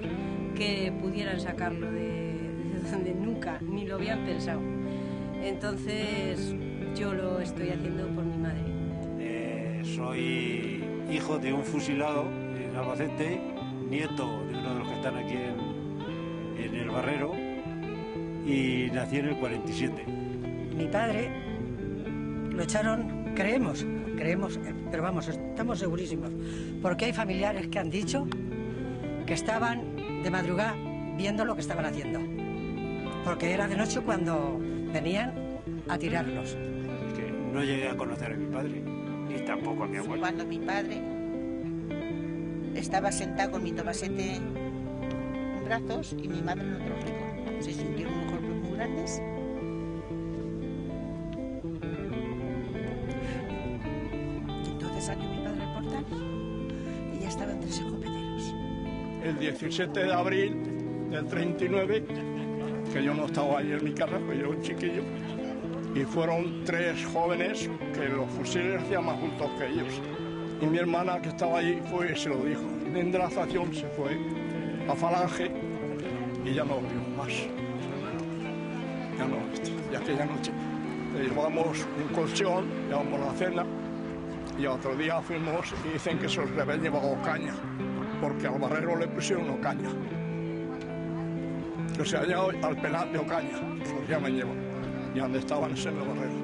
que pudieran sacarlo de donde nunca, ni lo habían pensado. Entonces yo lo estoy haciendo por mi madre. Soy hijo de un fusilado en Albacete, nieto de uno de los que están aquí en el Barrero y nací en el 47. Mi padre lo echaron, creemos, pero vamos, estamos segurísimos, porque hay familiares que han dicho que estaban de madrugada viendo lo que estaban haciendo, porque era de noche cuando venían a tirarlos. Es que no llegué a conocer a mi padre, ni tampoco a mi abuelo. Cuando mi padre estaba sentado con mi Tomasete en brazos y mi madre en otro rincón, se sintieron unos golpes muy grandes. Entonces salió mi padre al portal y ya estaban 3 escopeteros. El 17 de abril del 39, que yo no estaba ahí en mi casa, pues yo era un chiquillo, y fueron 3 jóvenes que los fusiles hacían más juntos que ellos. Y mi hermana que estaba allí fue y se lo dijo. De la estación se fue a Falange y ya no lo vimos más. Ya no, y aquella noche le llevamos un colchón, llevamos la cena y otro día fuimos y dicen que esos le habían llevado caña, porque al barrero le pusieron una caña. Que se ha llevado al penal de Ocaña, los ya me llevan, y donde estaban en el barrero.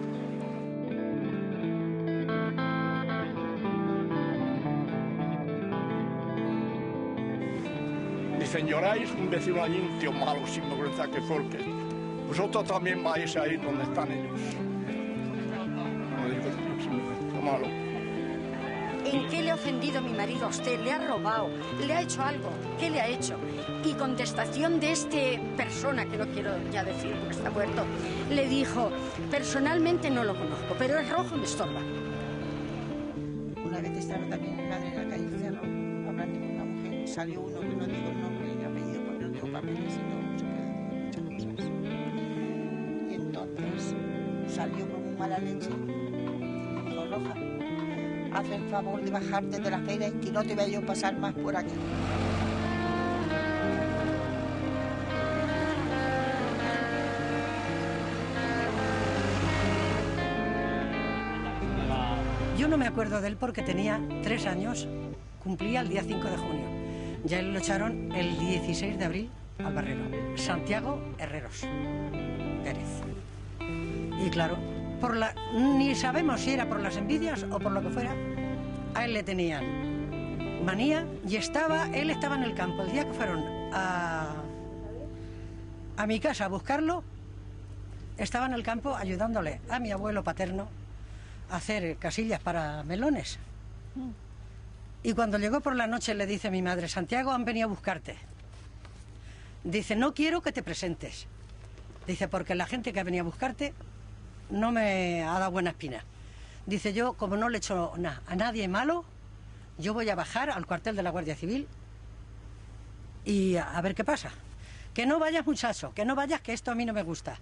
Dicen, lloráis, un vecino allí, un tío malo, sin vergüenza que fue el que... Vosotros también vais ahí donde están ellos. No digo, tío malo. ¿En qué le ha ofendido mi marido a usted? ¿Le ha robado? ¿Le ha hecho algo? ¿Qué le ha hecho? Y contestación de este persona, que no quiero ya decir porque está muerto, le dijo, personalmente no lo conozco, pero es rojo y me estorba. Una vez estaba también mi madre en la calle Cerro, hablando con una mujer, y salió uno que no digo el nombre y el apellido porque no tengo papeles y no se puede decir muchas cosas. Y entonces salió con muy mala leche y me dijo, Roja, haz el favor de bajarte de la acera y que no te vaya a pasar más por aquí. Yo no me acuerdo de él porque tenía 3 años, cumplía el día 5 de junio. Ya lo echaron el 16 de abril al barrero. Santiago Herreros Pérez. Y claro, ni sabemos si era por las envidias o por lo que fuera, a él le tenían manía y él estaba en el campo. El día que fueron a mi casa a buscarlo, estaba en el campo ayudándole a mi abuelo paterno a hacer casillas para melones. Y cuando llegó por la noche le dice mi madre: Santiago, han venido a buscarte. Dice: no quiero que te presentes. Dice: porque la gente que ha venido a buscarte no me ha dado buena espina. Dice: yo, como no le he hecho nada a nadie malo, yo voy a bajar al cuartel de la Guardia Civil y a ver qué pasa. Que no vayas, muchacho, que no vayas, que esto a mí no me gusta.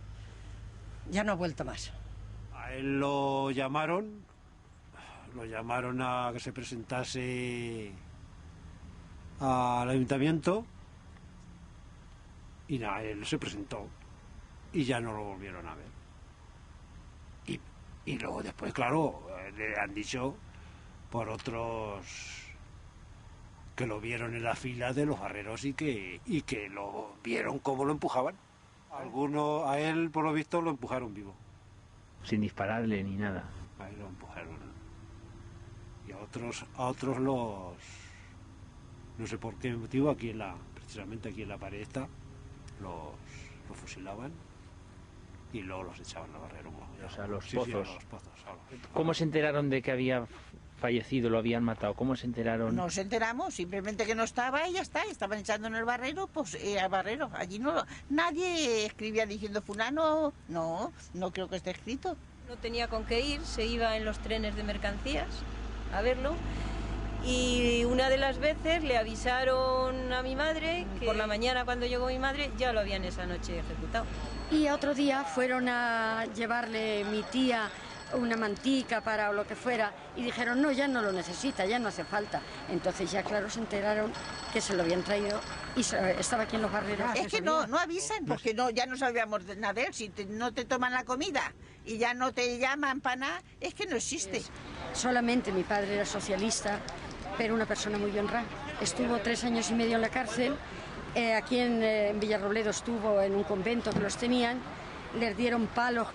Ya no ha vuelto más. A él lo llamaron a que se presentase al ayuntamiento y nada, él se presentó y ya no lo volvieron a ver. Y luego después, claro, le han dicho por otros que lo vieron en la fila de los barreros y que lo vieron cómo lo empujaban. Algunos, a él por lo visto lo empujaron vivo. Sin dispararle ni nada. A él lo empujaron. Y a otros los... No sé por qué motivo, precisamente aquí en la pared esta, los fusilaban y luego los echaban al barrero. O sea, los Sí, pozos. a los pozos. ¿Cómo se enteraron de que había fallecido, lo habían matado? ¿Cómo se enteraron? No nos enteramos, simplemente que no estaba y ya está. Estaban echando en el barrero, pues al barrero. Allí nadie escribía diciendo fulano, no creo que esté escrito. No tenía con qué ir, se iba en los trenes de mercancías a verlo. Y una de las veces le avisaron a mi madre que por la mañana, cuando llegó mi madre, ya lo habían esa noche ejecutado. Y otro día fueron a llevarle mi tía una mantica para o lo que fuera y dijeron: no, ya no lo necesita, ya no hace falta. Entonces ya claro se enteraron que se lo habían traído y estaba aquí en los barreros. Es que no avisan, porque ya no sabíamos nada de él. Si no te toman la comida y ya no te llaman para nada, es que no existe. Solamente mi padre era socialista, pero una persona muy honrada. Estuvo 3 años y medio en la cárcel. Aquí en Villarrobledo estuvo en un convento que los tenían, les dieron palos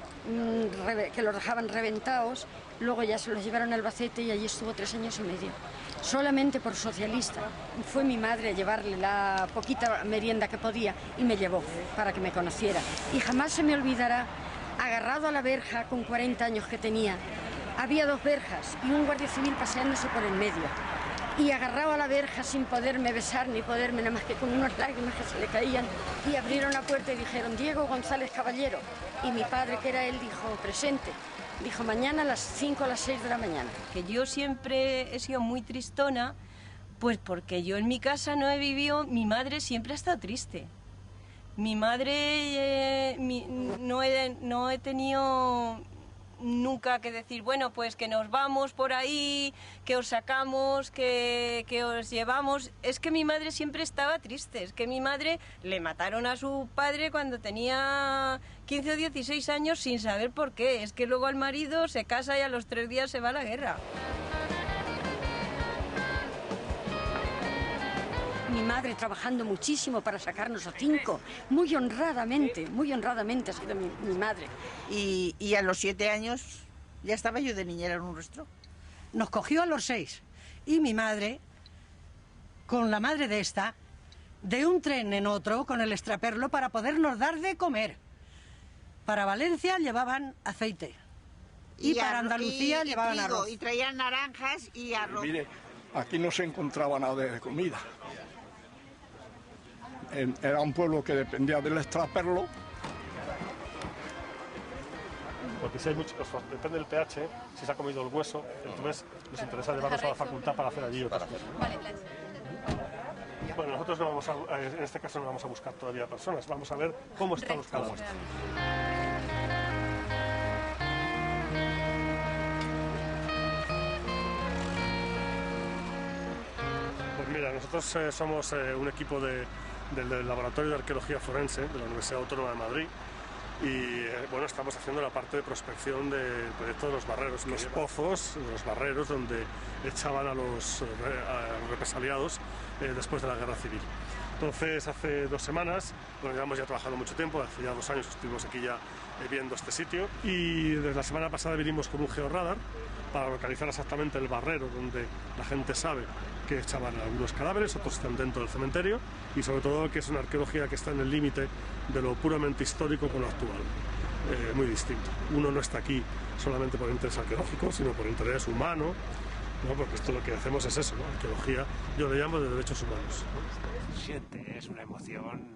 que los dejaban reventados, luego ya se los llevaron a Albacete y allí estuvo 3 años y medio. Solamente por socialista. Fue mi madre a llevarle la poquita merienda que podía y me llevó para que me conociera. Y jamás se me olvidará, agarrado a la verja con 40 años que tenía, había 2 verjas y un guardia civil paseándose por el medio. Y agarrado a la verja sin poderme besar ni poderme, nada más que con unas lágrimas que se le caían, y abrieron la puerta y dijeron: Diego González Caballero. Y mi padre, que era él, dijo: presente. Dijo: mañana a las 5 o las 6 de la mañana. Que yo siempre he sido muy tristona, pues porque yo en mi casa no he vivido, mi madre siempre ha estado triste. Mi madre no he tenido nunca que decir, bueno, pues que nos vamos por ahí, que os sacamos, que os llevamos. Es que mi madre siempre estaba triste. Es que mi madre le mataron a su padre cuando tenía 15 o 16 años sin saber por qué. Es que luego el marido se casa y a los 3 días se va a la guerra. Mi madre trabajando muchísimo para sacarnos a 5, muy honradamente ha sido mi madre. Y a los 7 años ya estaba yo de niñera en un rostro. Nos cogió a los 6 y mi madre, con la madre de esta, de un tren en otro, con el extraperlo para podernos dar de comer. Para Valencia llevaban aceite y para Andalucía llevaban trigo, arroz. Y traían naranjas y arroz. Mire, aquí no se encontraba nada de comida. Era un pueblo que dependía del extraperlo. Porque si hay muchos, depende del pH, si se ha comido el hueso, entonces les interesa llevarlos a la facultad para hacer allí otras cosas. Bueno, nosotros no vamos en este caso no vamos a buscar todavía personas, vamos a ver cómo están los cadáveres. Pues mira, nosotros somos un equipo del Laboratorio de Arqueología Forense de la Universidad Autónoma de Madrid y bueno, estamos haciendo la parte de prospección del proyecto de los barreros, los pozos, los barreros donde echaban a los represaliados después de la Guerra Civil. Entonces, hace 2 semanas, bueno, llevamos ya trabajando mucho tiempo, hace ya 2 años estuvimos aquí ya viendo este sitio, y desde la semana pasada vinimos con un georradar para localizar exactamente el barrero donde la gente sabe que echaban algunos cadáveres, otros están dentro del cementerio, y sobre todo que es una arqueología que está en el límite de lo puramente histórico con lo actual. Muy distinto. Uno no está aquí solamente por interés arqueológico, sino por interés humano, ¿no? Porque esto lo que hacemos es eso, ¿no? Arqueología, yo le llamo de derechos humanos, ¿no? Siente, es una emoción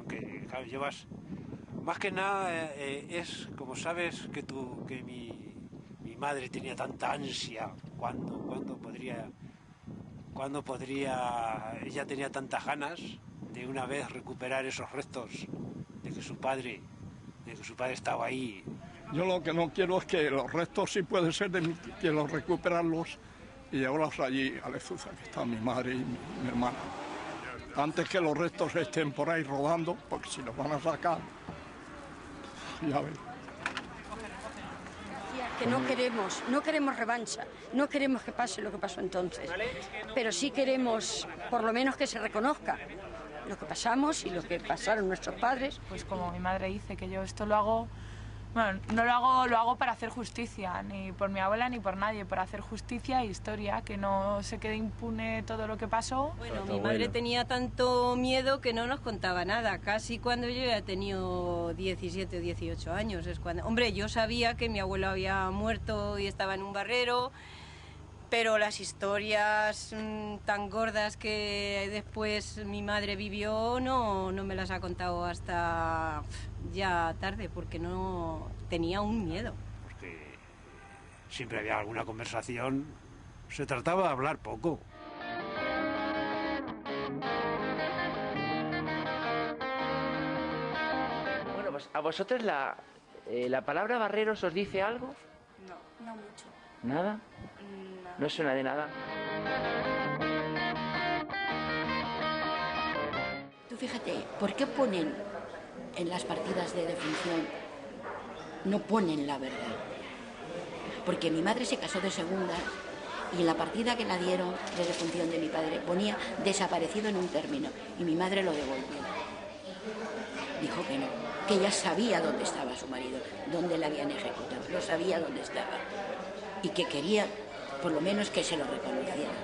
que claro, llevas. Más que nada es como sabes que mi madre tenía tanta ansia, cuándo podría, ella tenía tantas ganas de una vez recuperar esos restos de que su padre estaba ahí. Yo lo que no quiero es que los restos, sí puede ser de mí, quiero recuperarlos y llevarlos allí a Lezuza, que está mi madre y mi hermana. Antes que los restos estén por ahí rodando, porque si los van a sacar, ya ves. Que no queremos revancha, no queremos que pase lo que pasó entonces, pero sí queremos por lo menos que se reconozca lo que pasamos y lo que pasaron nuestros padres. Pues como mi madre dice, que yo esto lo hago, bueno, no lo hago para hacer justicia, ni por mi abuela ni por nadie, para hacer justicia e historia, que no se quede impune todo lo que pasó. Bueno, mi madre tenía tanto miedo que no nos contaba nada, casi cuando yo ya tenía 17 o 18 años es cuando... Hombre, yo sabía que mi abuelo había muerto y estaba en un barrero, pero las historias tan gordas que después mi madre vivió no me las ha contado hasta ya tarde, porque no tenía un miedo. Porque siempre había alguna conversación, se trataba de hablar poco. Bueno, pues a vosotros la palabra barreros os dice algo. No mucho. ¿Nada? No suena de nada. Tú fíjate, ¿por qué ponen en las partidas de defunción, no ponen la verdad? Porque mi madre se casó de segunda y en la partida que la dieron de defunción de mi padre ponía desaparecido en un término y mi madre lo devolvió. Dijo que no, que ella sabía dónde estaba su marido, dónde la habían ejecutado, lo sabía dónde estaba y que quería por lo menos que se lo reconocieran.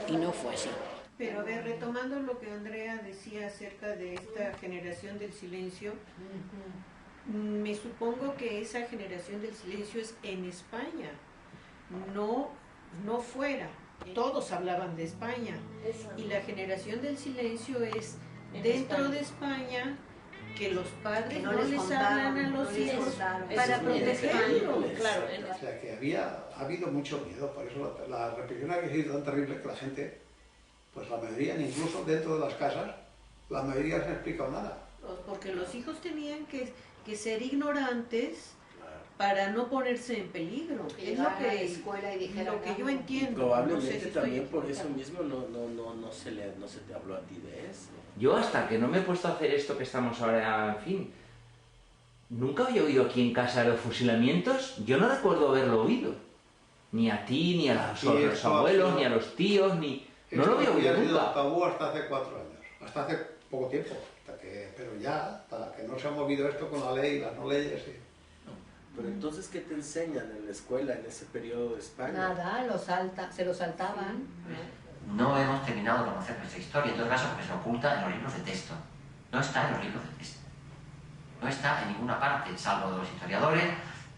Y no fue así. Pero a ver, retomando lo que Andrea decía acerca de esta generación del silencio, me supongo que esa generación del silencio es en España, no fuera. Todos hablaban de España. Y la generación del silencio es dentro de España, que los padres que no les hablan a los hijos para protegerlos. Claro. O sea, que ha habido mucho miedo, por eso la represión ha sido tan terrible que la gente, pues la mayoría, incluso dentro de las casas, la mayoría no se ha explicado nada. Porque los hijos tenían que ser ignorantes para no ponerse en peligro. Es lo que, escuela y lo que yo entiendo. Probablemente no sé si también por eso mismo no se te habló a ti de eso. Yo hasta que no me he puesto a hacer esto que estamos ahora, en fin, nunca había oído aquí en casa los fusilamientos, yo no recuerdo haberlo oído. Ni a ti, ni a los abuelos, ni a los tíos, ni... No lo había oído nunca. Tabú hasta hace 4 años, hasta hace poco tiempo, pero ya, hasta que no se ha movido esto con la ley, las no leyes. Sí. Pero entonces, ¿qué te enseñan en la escuela en ese periodo de España? Nada, se lo saltaban. No hemos terminado de conocer nuestra historia, en todo caso porque se oculta en los libros de texto. No está en los libros de texto. No está en ninguna parte, salvo de los historiadores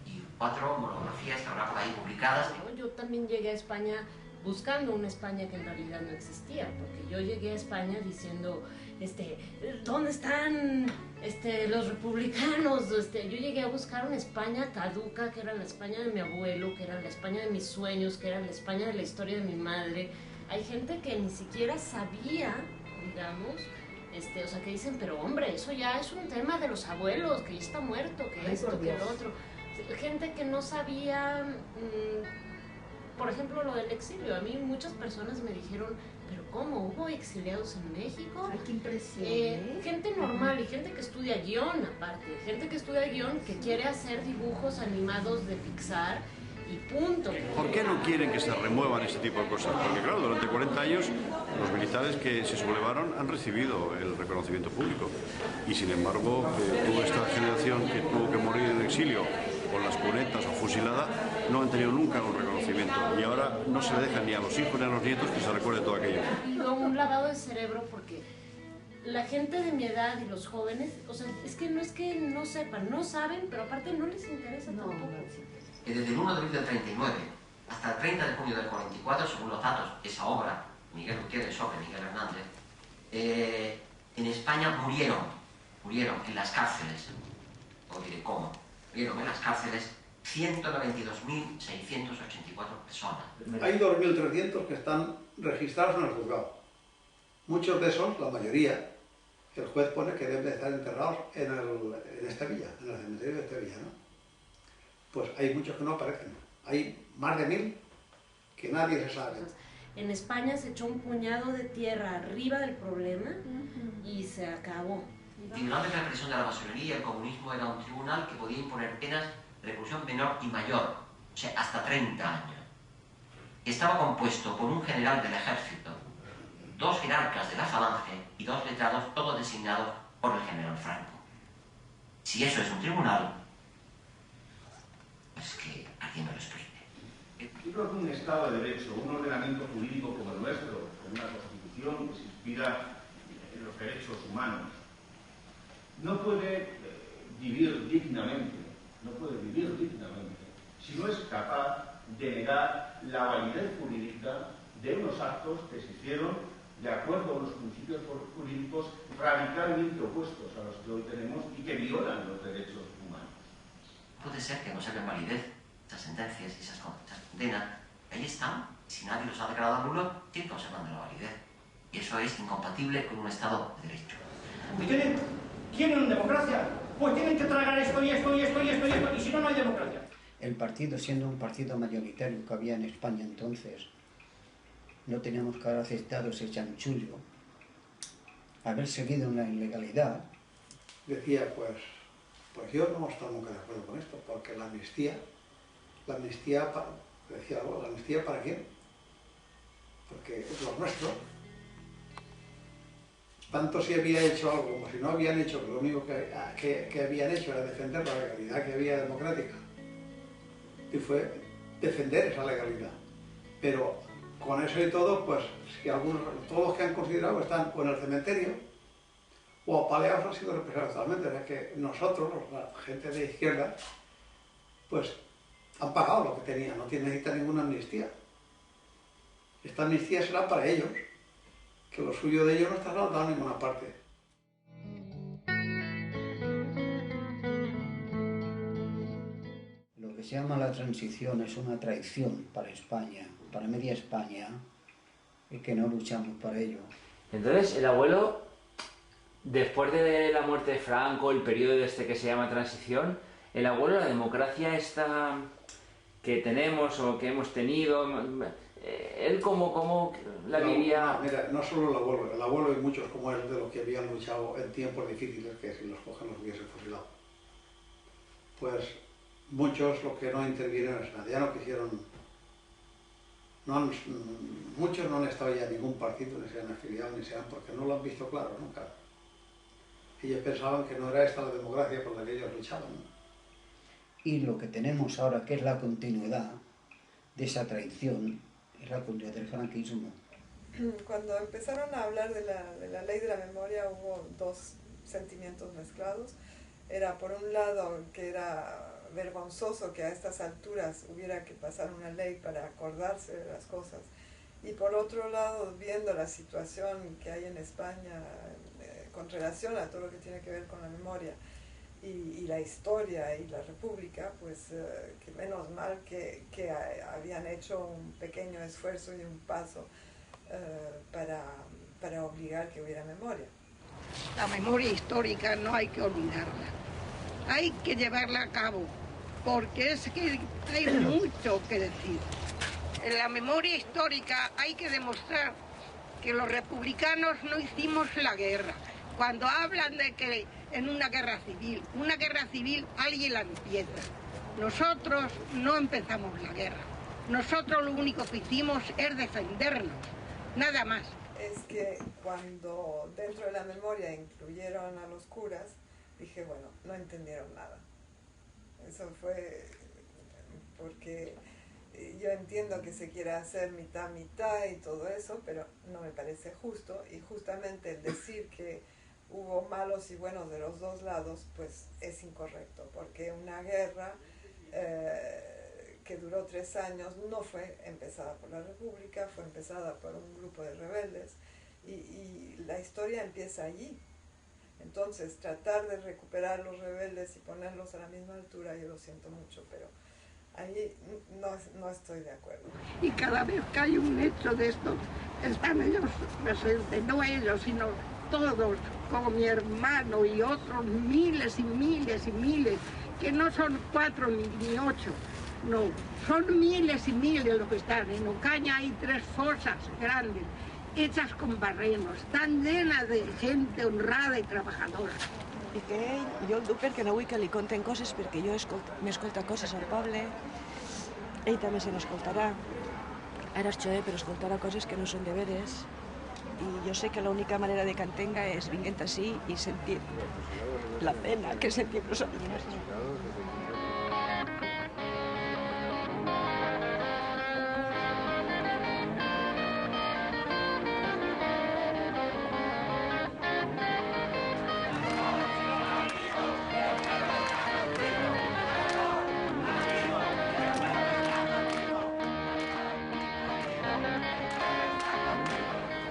y 4 monografías que habrá por ahí publicadas. Yo también llegué a España buscando una España que en realidad no existía, porque yo llegué a España diciendo, ¿dónde están los republicanos? Yo llegué a buscar una España caduca, que era la España de mi abuelo, que era la España de mis sueños, que era la España de la historia de mi madre. Hay gente que ni siquiera sabía, digamos, o sea, que dicen, pero hombre, eso ya es un tema de los abuelos, que ya está muerto, que esto, que lo otro. Gente que no sabía, por ejemplo, lo del exilio. A mí muchas personas me dijeron, pero ¿cómo? ¿Hubo exiliados en México? Ay, qué impresión. Gente normal y gente que estudia guión, aparte. Gente que estudia guión, que quiere hacer dibujos animados de Pixar y punto. ¿Por qué no quieren que se remuevan este tipo de cosas? Porque claro, durante 40 años los militares que se sublevaron han recibido el reconocimiento público y sin embargo tuvo esta generación que tuvo que morir en exilio con las cunetas o fusilada, no han tenido nunca un reconocimiento y ahora no se le deja ni a los hijos ni a los nietos que se recuerde todo aquello. Un lavado de cerebro porque la gente de mi edad y los jóvenes, o sea, es que no sepan, no saben, pero aparte no les interesa tampoco. Desde el 1 de abril del 39 hasta el 30 de junio del 44, según los datos, esa obra, Miguel Gutiérrez sobre Miguel Hernández, en España murieron en las cárceles, os diré cómo, murieron en las cárceles 192.684 personas. Hay 2.300 que están registrados en el juzgado. Muchos de esos, la mayoría, el juez pone que deben estar enterrados en esta villa, en el cementerio de esta villa, ¿no? Pues hay muchos que no aparecen. Hay más de 1.000 que nadie se sabe. En España se echó un puñado de tierra arriba del problema y se acabó. El Tribunal de Represión de la Masonería, el comunismo, era un tribunal que podía imponer penas de reclusión menor y mayor, o sea, hasta 30 años. Estaba compuesto por un general del ejército, 2 jerarcas de la falange y 2 letrados, todos designados por el general Franco. Si eso es un tribunal, pues que alguien me lo explique. Yo creo que un Estado de Derecho, un ordenamiento jurídico como el nuestro, con una Constitución que se inspira en los derechos humanos, no puede vivir dignamente, si no es capaz de negar la validez jurídica de unos actos que se hicieron de acuerdo a los principios jurídicos radicalmente opuestos a los que hoy tenemos y que violan los derechos humanos. Puede ser que no se den validez esas sentencias y esas condenas. Ahí están. Si nadie los ha declarado nulos, tienen que observar de la validez. Y eso es incompatible con un Estado de Derecho. ¿Ustedes quieren democracia? Pues tienen que tragar esto y esto y esto y esto y esto, y si no, no hay democracia. El partido, siendo un partido mayoritario que había en España entonces, no teníamos que haber aceptado ese chanchullo, haber seguido una ilegalidad. Decía, pues yo no estoy nunca de acuerdo con esto, porque la amnistía decía algo, ¿la amnistía para quién? Porque los nuestros, tanto si había hecho algo como si no habían hecho, que lo único que habían hecho era defender la legalidad que había democrática, y fue defender esa legalidad. Pero con eso y todo, pues si todos los que han considerado están o en el cementerio o apaleados han sido represados totalmente. O sea que nosotros, la gente de izquierda, pues han pagado lo que tenían, no necesitan ninguna amnistía. Esta amnistía será para ellos, que lo suyo de ellos no está dado en ninguna parte. Lo que se llama la transición es una traición para España, para media España, y que no luchamos para ello. Entonces, el abuelo, después de la muerte de Franco, el periodo este que se llama transición, el abuelo, la democracia esta que tenemos o que hemos tenido, él cómo la vivía... Mira, no solo el abuelo y muchos como él, de los que habían luchado en tiempos difíciles, que si los cogen los hubiesen fusilado. Pues muchos los que no intervinieron en nada, ya no quisieron... muchos no han estado ya en ningún partido, ni se han afiliado, ni sean, porque no lo han visto claro nunca. Ellos pensaban que no era esta la democracia por la que ellos luchaban, ¿no? Y lo que tenemos ahora, que es la continuidad de esa traición, es la continuidad del franquismo. Cuando empezaron a hablar de la ley de la memoria hubo 2 sentimientos mezclados. Era por un lado que era vergonzoso que a estas alturas hubiera que pasar una ley para acordarse de las cosas, y por otro lado viendo la situación que hay en España con relación a todo lo que tiene que ver con la memoria y la historia y la república, pues que menos mal que habían hecho un pequeño esfuerzo y un paso para obligar que hubiera memoria. La memoria histórica no hay que olvidarla, hay que llevarla a cabo, porque es que hay mucho que decir. En la memoria histórica hay que demostrar que los republicanos no hicimos la guerra. Cuando hablan de que en una guerra civil alguien la empieza. Nosotros no empezamos la guerra. Nosotros lo único que hicimos es defendernos, nada más. Es que cuando dentro de la memoria incluyeron a los curas, dije, bueno, no entendieron nada. Eso fue porque yo entiendo que se quiera hacer mitad y todo eso, pero no me parece justo, y justamente el decir que hubo malos y buenos de los dos lados, pues es incorrecto, porque una guerra que duró 3 años no fue empezada por la República, fue empezada por un grupo de rebeldes, y la historia empieza allí. Entonces, tratar de recuperar los rebeldes y ponerlos a la misma altura, yo lo siento mucho, pero ahí no estoy de acuerdo. Y cada vez que hay un hecho de esto, están ellos presentes, no ellos, sino todos, como mi hermano y otros miles y miles y miles, que no son 4 ni 8, no, son miles y miles los que están. En Ocaña hay 3 fosas grandes, hechas con barrenos, tan llenas de gente honrada i trabajadora. I que ell, jo el duc perquè no vull que li conten coses, perquè jo m'escolta coses al poble, ell també se n'escoltarà. Ara és jove, però escoltarà coses que no són de veres, i jo sé que l'única manera de que entenga és vinguent ací i sentir la pena que sentim nosaltres.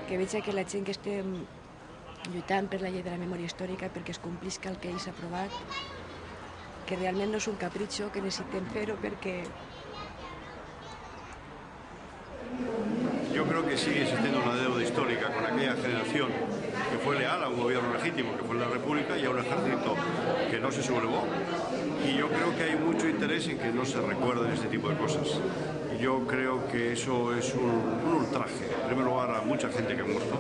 Que veig que la gent que estem lluitant per la llei de la memòria històrica perquè es complisca el que ells ha aprovat, que realment no és un capritxo, que necessitem fer-ho perquè... Yo creo que sigue existiendo una deuda histórica con aquella generación que fue leal a un gobierno legítimo, que fue la República, y a un ejército que no se sublevó. Y yo creo que hay mucho interés en que no se recuerden este tipo de cosas. Yo creo que eso es un ultraje, en primer lugar, a mucha gente que ha muerto,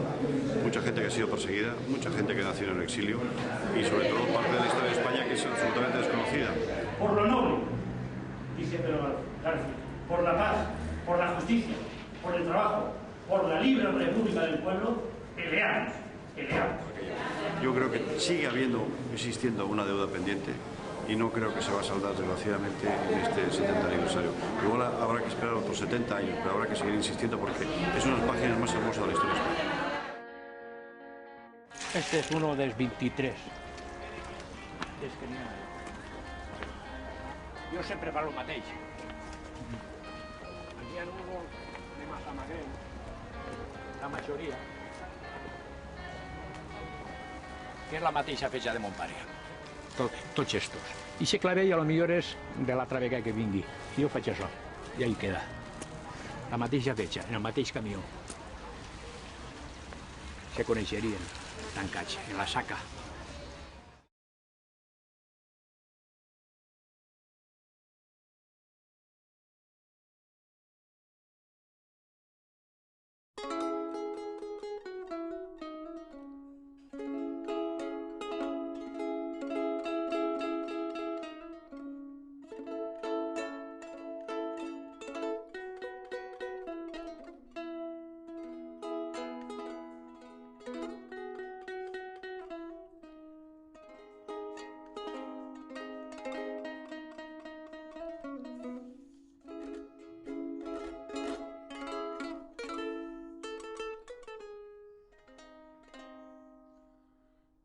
mucha gente que ha sido perseguida, mucha gente que nació en el exilio, y sobre todo parte de la historia de España que es absolutamente desconocida. Por lo noble, dice Pedro García, por la paz, por la justicia, por el trabajo, por la libre república del pueblo, peleamos, peleamos. Yo creo que sigue existiendo una deuda pendiente, y no creo que se va a saldar desgraciadamente en este 70 aniversario. Igual habrá que esperar otros 70 años, pero habrá que seguir insistiendo porque es una de las páginas más hermosas de la historia de España. Este es uno dels 23. És que n'hi ha... Jo sempre parlo el mateix. Aquí hi ha un de Massamagrell, la majoria, que és la mateixa fetge de mon pare. Tots estos. I se clavell a lo millor és de l'altra vegada que vingui. I jo faig això. I ahí queda. La mateixa fetge, en el mateix camió. Se coneixerien, tancats, en la saca.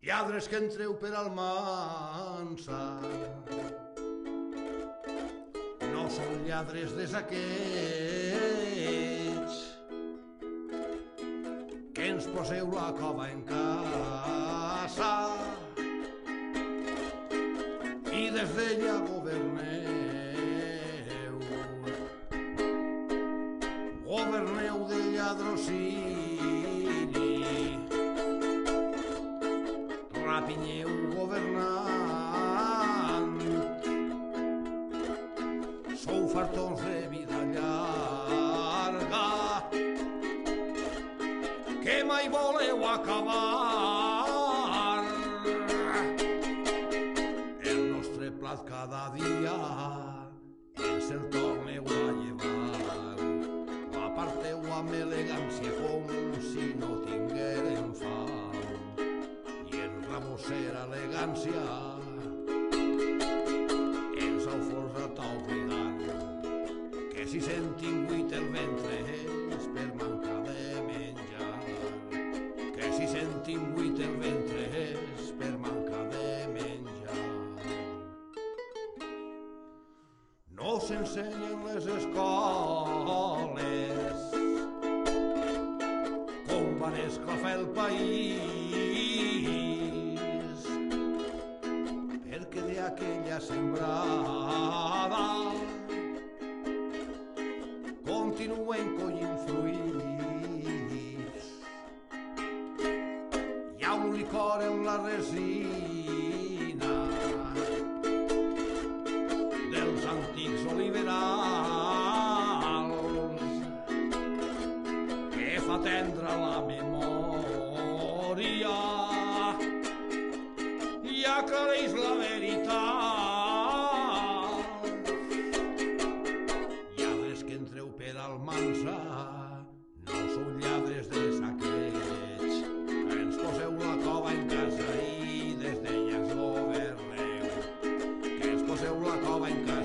Lladres que entreu per Almansa no són lladres des aquests que ens poseu la cova en casa i des d'ella governeu de lladrocini. Rapinyeu governant, sou fartons de vida llarga, que mai voleu acabar. El nostre plat cada dia se'l torneu a llevar. O aparteu amb elegància com si no tinguérem fam. I en ramossera elegància ens heu forçat a oblidar que si s'han tingut el ventre és per manca de menjar. Que si s'han tingut el ventre és per manca de menjar. No s'ensenyen les escoles com van esclafar el país, perquè d'aquella sembrada continuen collint fruits. Hi ha un licor en la resina dels antics oliverals que fa tendre la memòria i aclareix la veritat. Lladres que entreu per Almansa no sou lladres de saqueig, que ens poseu la cova en casa i des d'ella ens governeu. Que ens poseu la cova en casa